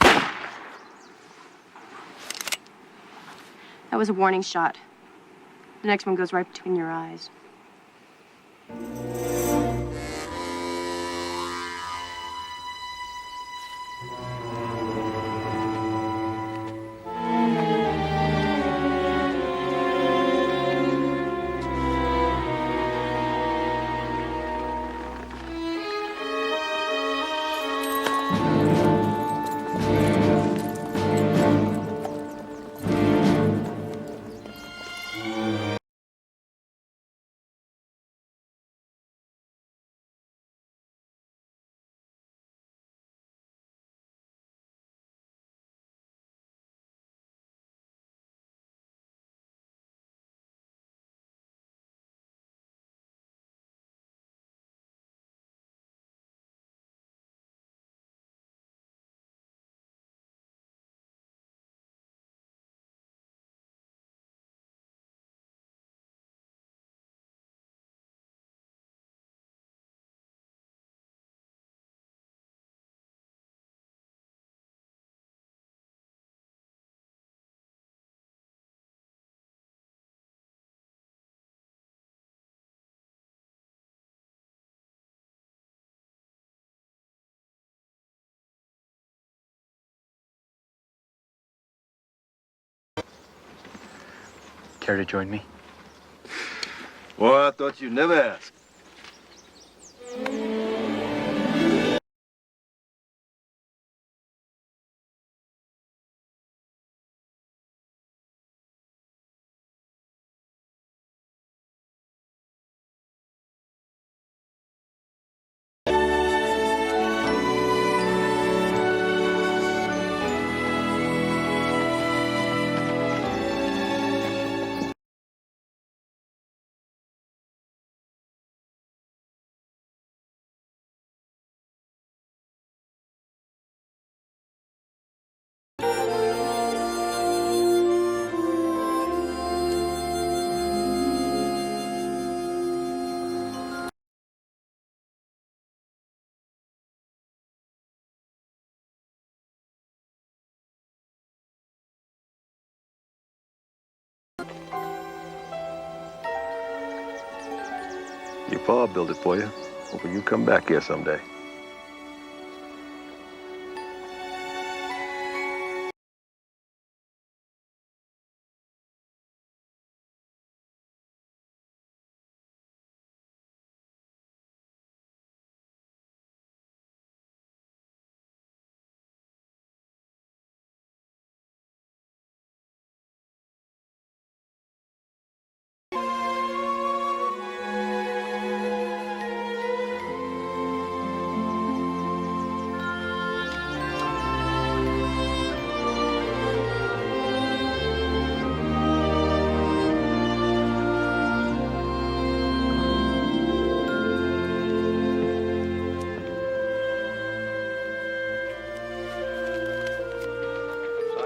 That was a warning shot. The next one goes right between your eyes. Care to join me? Boy, I thought you'd never ask. Pa built it for you. Hoping you come back here someday.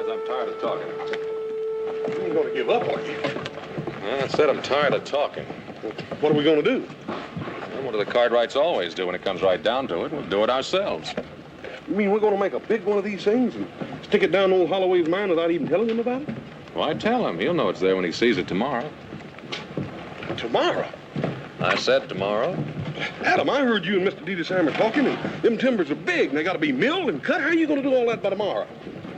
I'm tired of talking. You ain't gonna give up, are you? I said I'm tired of talking. What are we gonna do? Well, what do the Cartwrights always do when it comes right down to it? We'll do it ourselves. You mean we're gonna make a big one of these things and stick it down old Holloway's mine without even telling him about it? Why tell him? He'll know it's there when he sees it tomorrow. Tomorrow? I said tomorrow. Adam, I heard you and Mr. Dedesammer talking, and them timbers are big, and they gotta be milled and cut. How are you gonna do all that by tomorrow?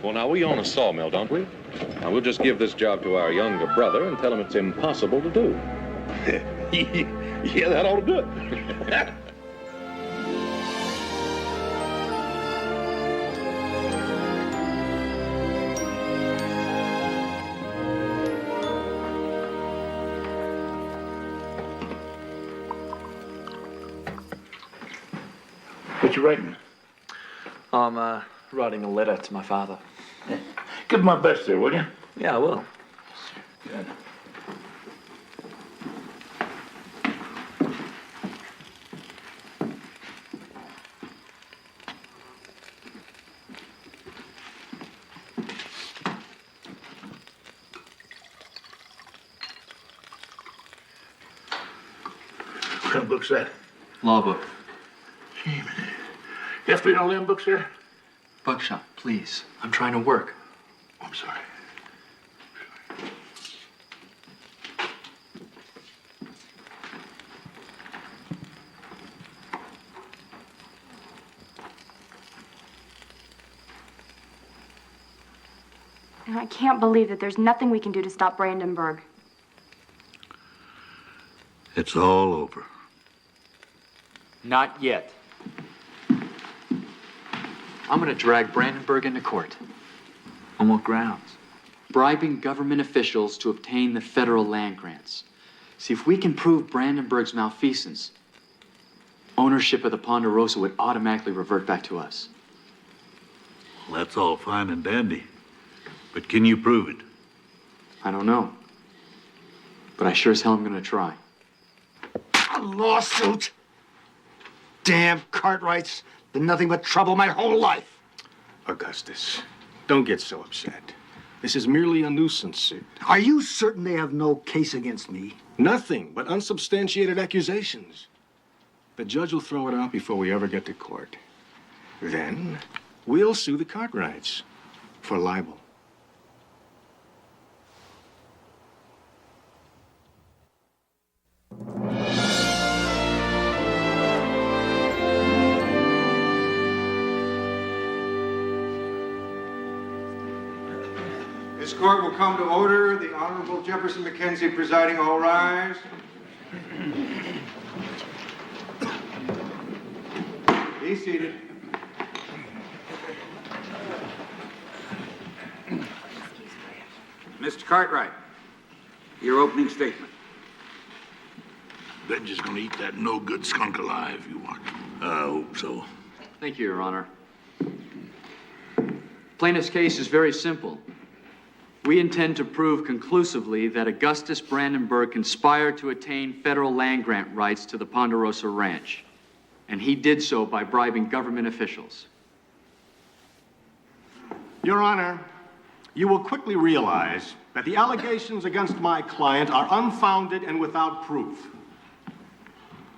Well, now, we own a sawmill, don't we? Now, we'll just give this job to our younger brother and tell him it's impossible to do. Yeah, that ought to do it. What you writing? I'm writing a letter to my father. Give my best there, will you? Yeah, I will. Good. What kind of book's that? Law book. You have to read all them books there? Buckshot, please. I'm trying to work. I'm sorry. And I can't believe that there's nothing we can do to stop Brandenburg. It's all over. Not yet. I'm gonna drag Brandenburg into court. On what grounds? Bribing government officials to obtain the federal land grants. See, if we can prove Brandenburg's malfeasance, ownership of the Ponderosa would automatically revert back to us. Well, that's all fine and dandy. But can you prove it? I don't know. But I sure as hell am gonna try. A lawsuit? Damn Cartwrights. Been nothing but trouble my whole life. Augustus, don't get so upset. This is merely a nuisance suit. Are you certain they have no case against me? Nothing but unsubstantiated accusations. The judge will throw it out before we ever get to court. Then we'll sue the Cartwrights for libel. This court will come to order. The Honorable Jefferson McKenzie presiding. All rise. Be seated. Mr. Cartwright, your opening statement. Ben's gonna eat that no-good skunk alive, you watch. I hope so. Thank you, Your Honor. Plaintiff's case is very simple. We intend to prove conclusively that Augustus Brandenburg conspired to attain federal land grant rights to the Ponderosa Ranch, and he did so by bribing government officials. Your Honor, you will quickly realize that the allegations against my client are unfounded and without proof.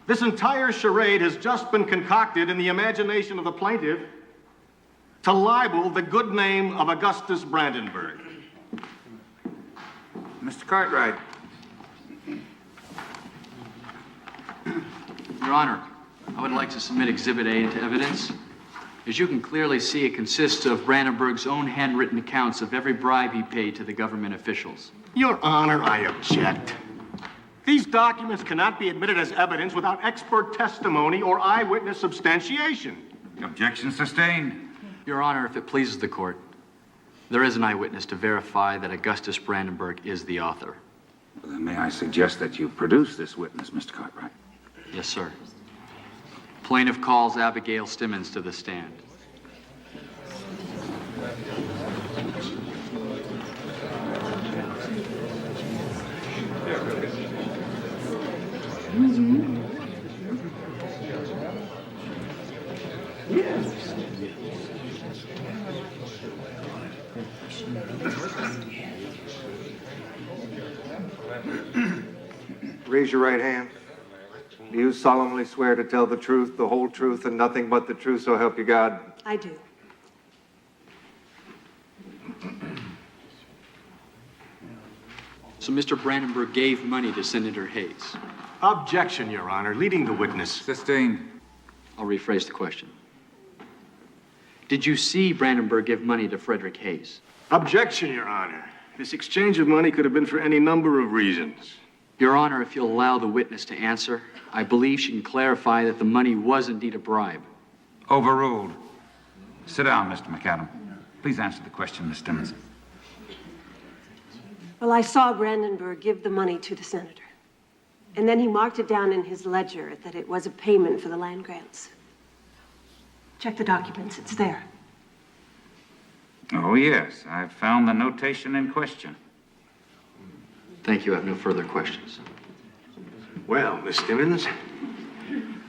This entire charade has just been concocted in the imagination of the plaintiff to libel the good name of Augustus Brandenburg. Mr. Cartwright. Your Honor, I would like to submit Exhibit A into evidence. As you can clearly see, it consists of Brandenburg's own handwritten accounts of every bribe he paid to the government officials. Your Honor, I object. These documents cannot be admitted as evidence without expert testimony or eyewitness substantiation. Objection sustained. Your Honor, if it pleases the court, there is an eyewitness to verify that Augustus Brandenburg is the author. Then may I suggest that you produce this witness, Mr. Cartwright? Yes, sir. Plaintiff calls Abigail Stimmons to the stand. Raise your right hand. Do you solemnly swear to tell the truth, the whole truth, and nothing but the truth, so help you God? I do. So Mr. Brandenburg gave money to Senator Hayes. Objection, Your Honor. Leading the witness. Sustained. I'll rephrase the question. Did you see Brandenburg give money to Frederick Hayes? Objection, Your Honor. This exchange of money could have been for any number of reasons. Your Honor, if you'll allow the witness to answer, I believe she can clarify that the money was indeed a bribe. Overruled. Sit down, Mr. McAdam. Please answer the question, Miss Stimmons. Well, I saw Brandenburg give the money to the senator. And then he marked it down in his ledger that it was a payment for the land grants. Check the documents, it's there. Oh, yes. I've found the notation in question. Thank you. I have no further questions. Well, Miss Stimmons,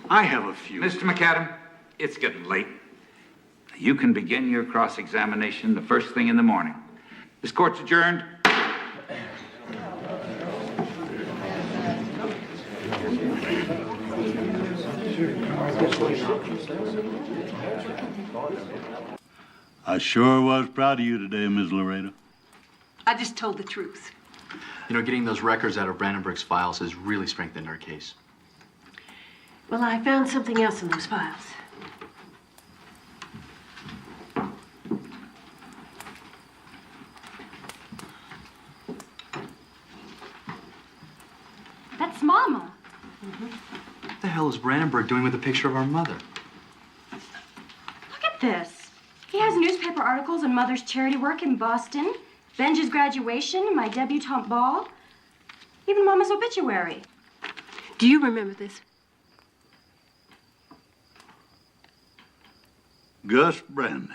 I have a few. Mr. McAdam, it's getting late. You can begin your cross-examination the first thing in the morning. This court's adjourned. I sure was proud of you today, Ms. Laredo. I just told the truth. You know, getting those records out of Brandenburg's files has really strengthened our case. Well, I found something else in those files. That's Mama. What the hell is Brandenburg doing with a picture of our mother? Look at this. He has newspaper articles on Mother's charity work in Boston, Benji's graduation, my debutante ball, even Mama's obituary. Do you remember this? Gus Brandon.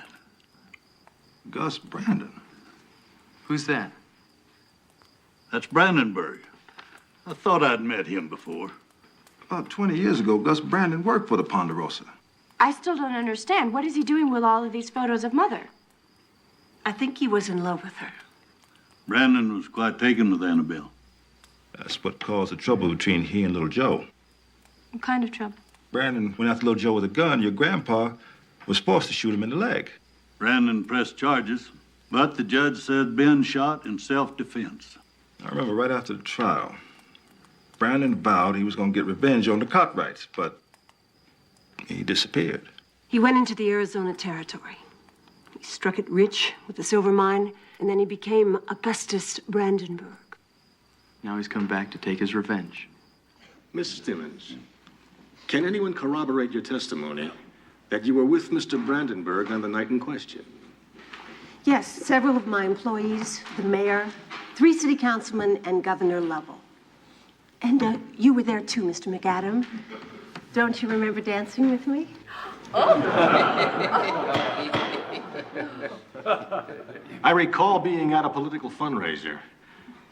Gus Brandon? Who's that? That's Brandenburg. I thought I'd met him before. About 20 years ago, Gus Brandon worked for the Ponderosa. I still don't understand. What is he doing with all of these photos of Mother? I think he was in love with her. Brandon was quite taken with Annabelle. That's what caused the trouble between he and little Joe. What kind of trouble? Brandon went after little Joe with a gun. Your grandpa was forced to shoot him in the leg. Brandon pressed charges, but the judge said Ben shot in self-defense. I remember right after the trial, Brandon vowed he was going to get revenge on the Cartwrights, but he disappeared. He went into the Arizona Territory. He struck it rich with the silver mine, and then he became Augustus Brandenburg. Now he's come back to take his revenge. Miss Stimmons, can anyone corroborate your testimony that you were with Mr. Brandenburg on the night in question? Yes, several of my employees, the mayor, 3 city councilmen, and Governor Lovell. And you were there too, Mr. McAdam. Don't you remember dancing with me? I recall being at a political fundraiser,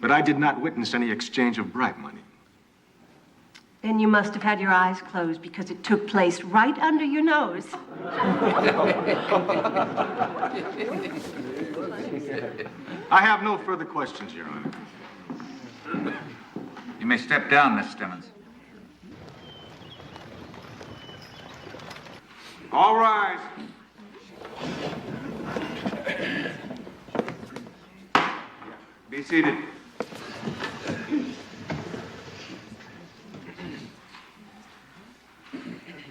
but I did not witness any exchange of bribe money. Then you must have had your eyes closed because it took place right under your nose. I have no further questions, Your Honor. You may step down, Miss Stimmons. All rise. Be seated.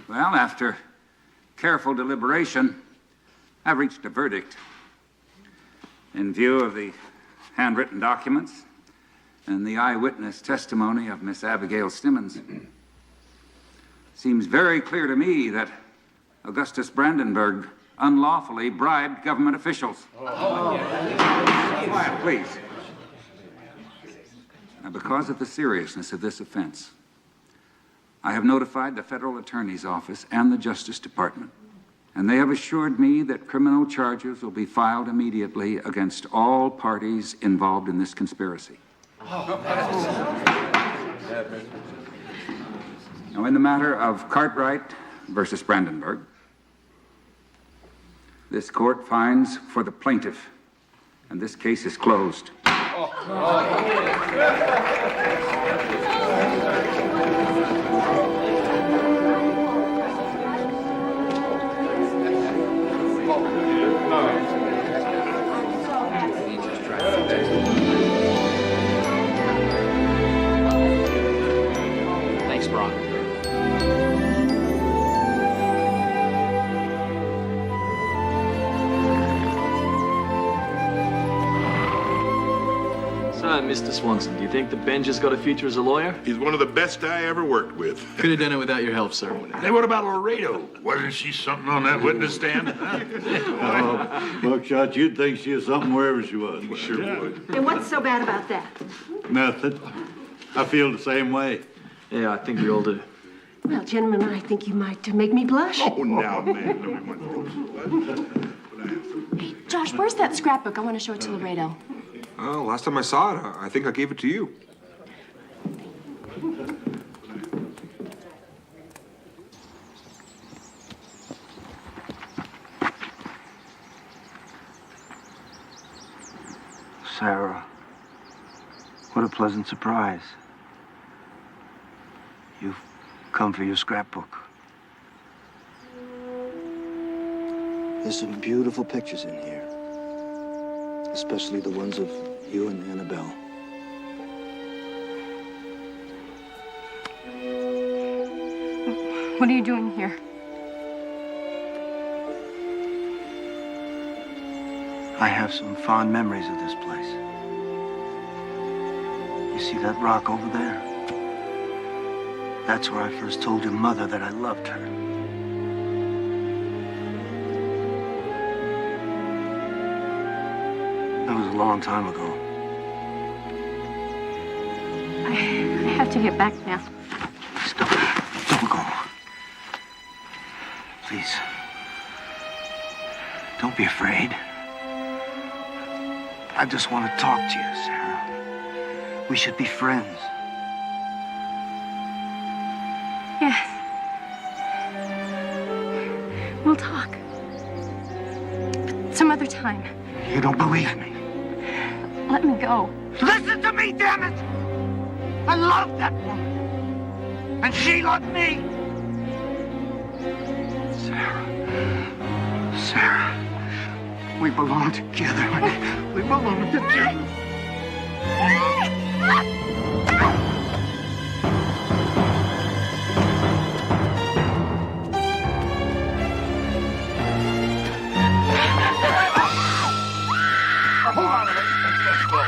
Well, after careful deliberation, I've reached a verdict. In view of the handwritten documents and the eyewitness testimony of Miss Abigail Stimmons, seems very clear to me that Augustus Brandenburg unlawfully bribed government officials. Quiet, please. Now, because of the seriousness of this offense, I have notified the Federal Attorney's Office and the Justice Department, and they have assured me that criminal charges will be filed immediately against all parties involved in this conspiracy. Now, in the matter of Cartwright versus Brandenburg, this court finds for the plaintiff, and this case is closed. Thanks, Brock. So, Mr. Swanson, do you think that Ben's got a future as a lawyer? He's one of the best I ever worked with. Could have done it without your help, sir. Hey, what about Laredo? Wasn't she something on that witness stand? Buckshot, you'd think she was something wherever she was. You sure would. And what's so bad about that? Nothing. I feel the same way. Yeah, I think we all do. Well, gentlemen, I think you might make me blush. Oh, now, man. Hey, Josh, where's that scrapbook? I want to show it to Laredo. Oh, last time I saw it, I think I gave it to you. Sarah, what a pleasant surprise. You've come for your scrapbook. There's some beautiful pictures in here, especially the ones of you and Annabelle. What are you doing here? I have some fond memories of this place. You see that rock over there? That's where I first told your mother that I loved her. That was a long time ago. I have to get back now. Don't go. Please. Don't be afraid. I just want to talk to you, Sarah. We should be friends. Yes. We'll talk. But some other time. You don't believe me. Let me go. Listen to me, damn it! I love that woman. And she loved me. Sarah, we belong together. We belong together. Hold on a minute. Let's go.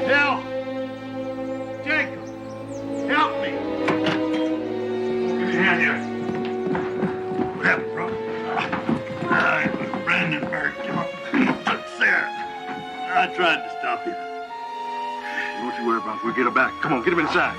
Bill! Jacob! Help me! Give me a hand here. What happened, bro? It was Brandenburg. Look, Sarah. I tried tried to stop you. Don't you worry about it. We'll get her back. Come on, get him inside.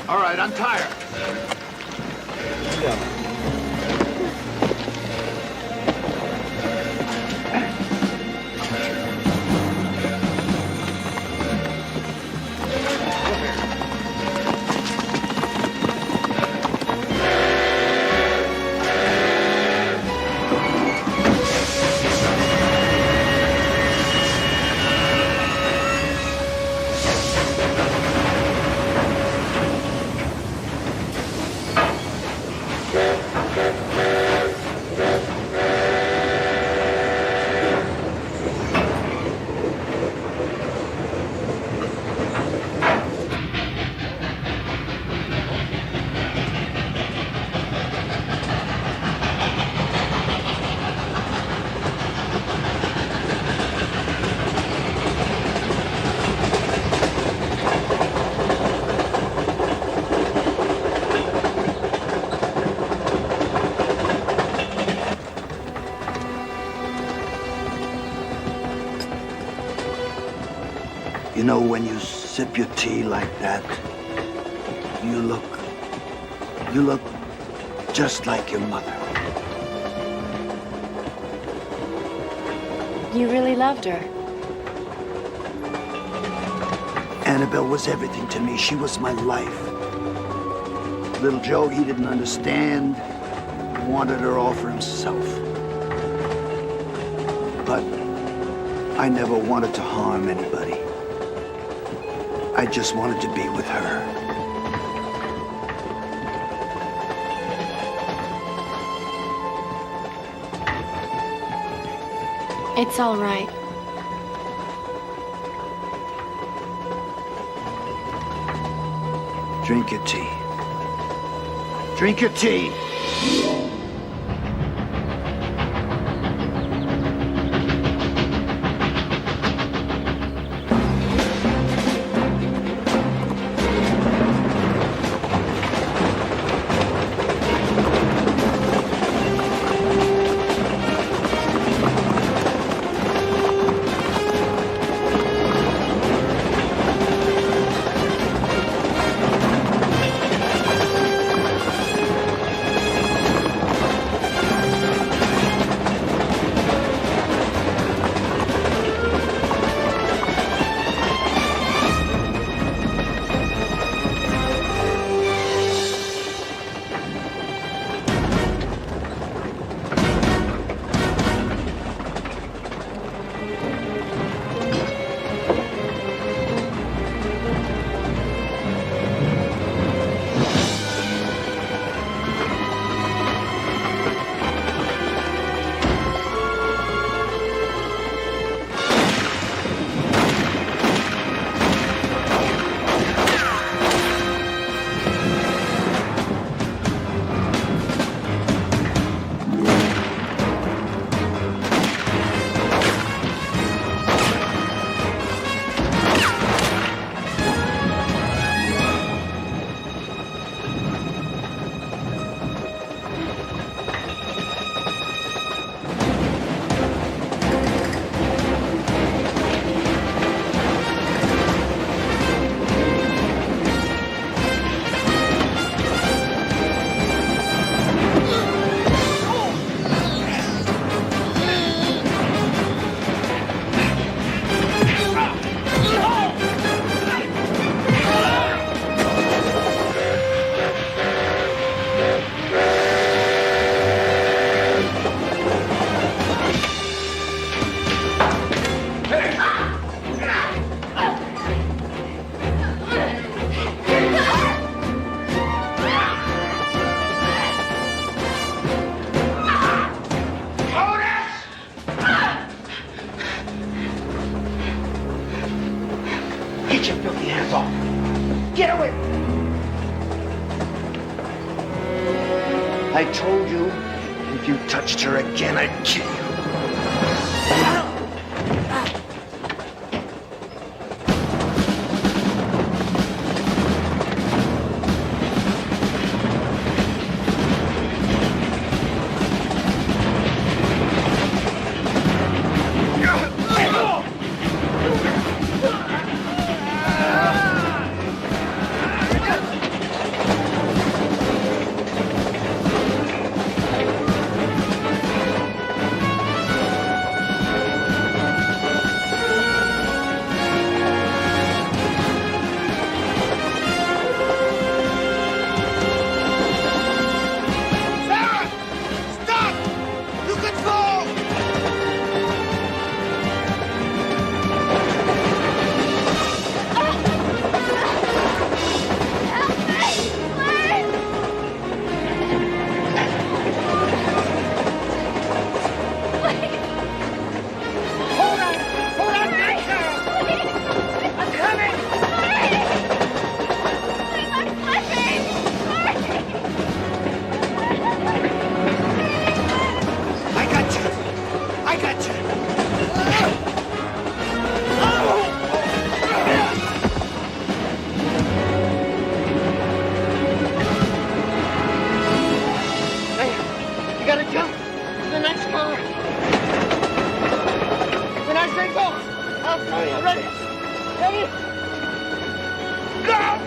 All right, untie her. You know, when you sip your tea like that, you look just like your mother. You really loved her. Annabelle was everything to me. She was my life. Little Joe, he didn't understand. He wanted her all for himself. But I never wanted to harm anybody. I just wanted to be with her. It's all right. Drink your tea. Drink your tea. Get your filthy hands off. Get away. I told you, if you touched her again, I'd kill you. Back at you! Hey, you gotta jump to the next car. When I say go, I'll throw you. Ready? Ready? Go!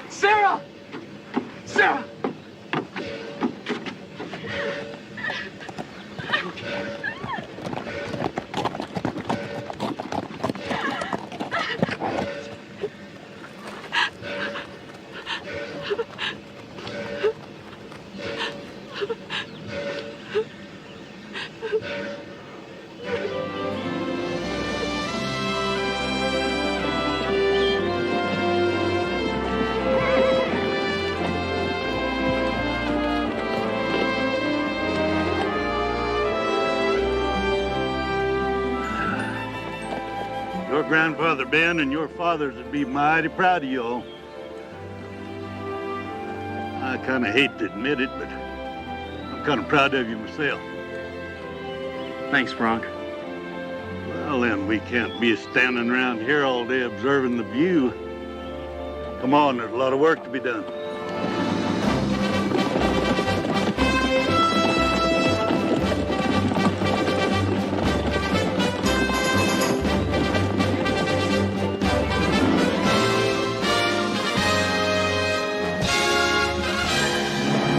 Sarah! Sarah! Your grandfather Ben and your fathers would be mighty proud of you all. I kind of hate to admit it, but I'm kind of proud of you myself. Thanks, Bronk. Well, then, we can't be standing around here all day observing the view. Come on, there's a lot of work to be done.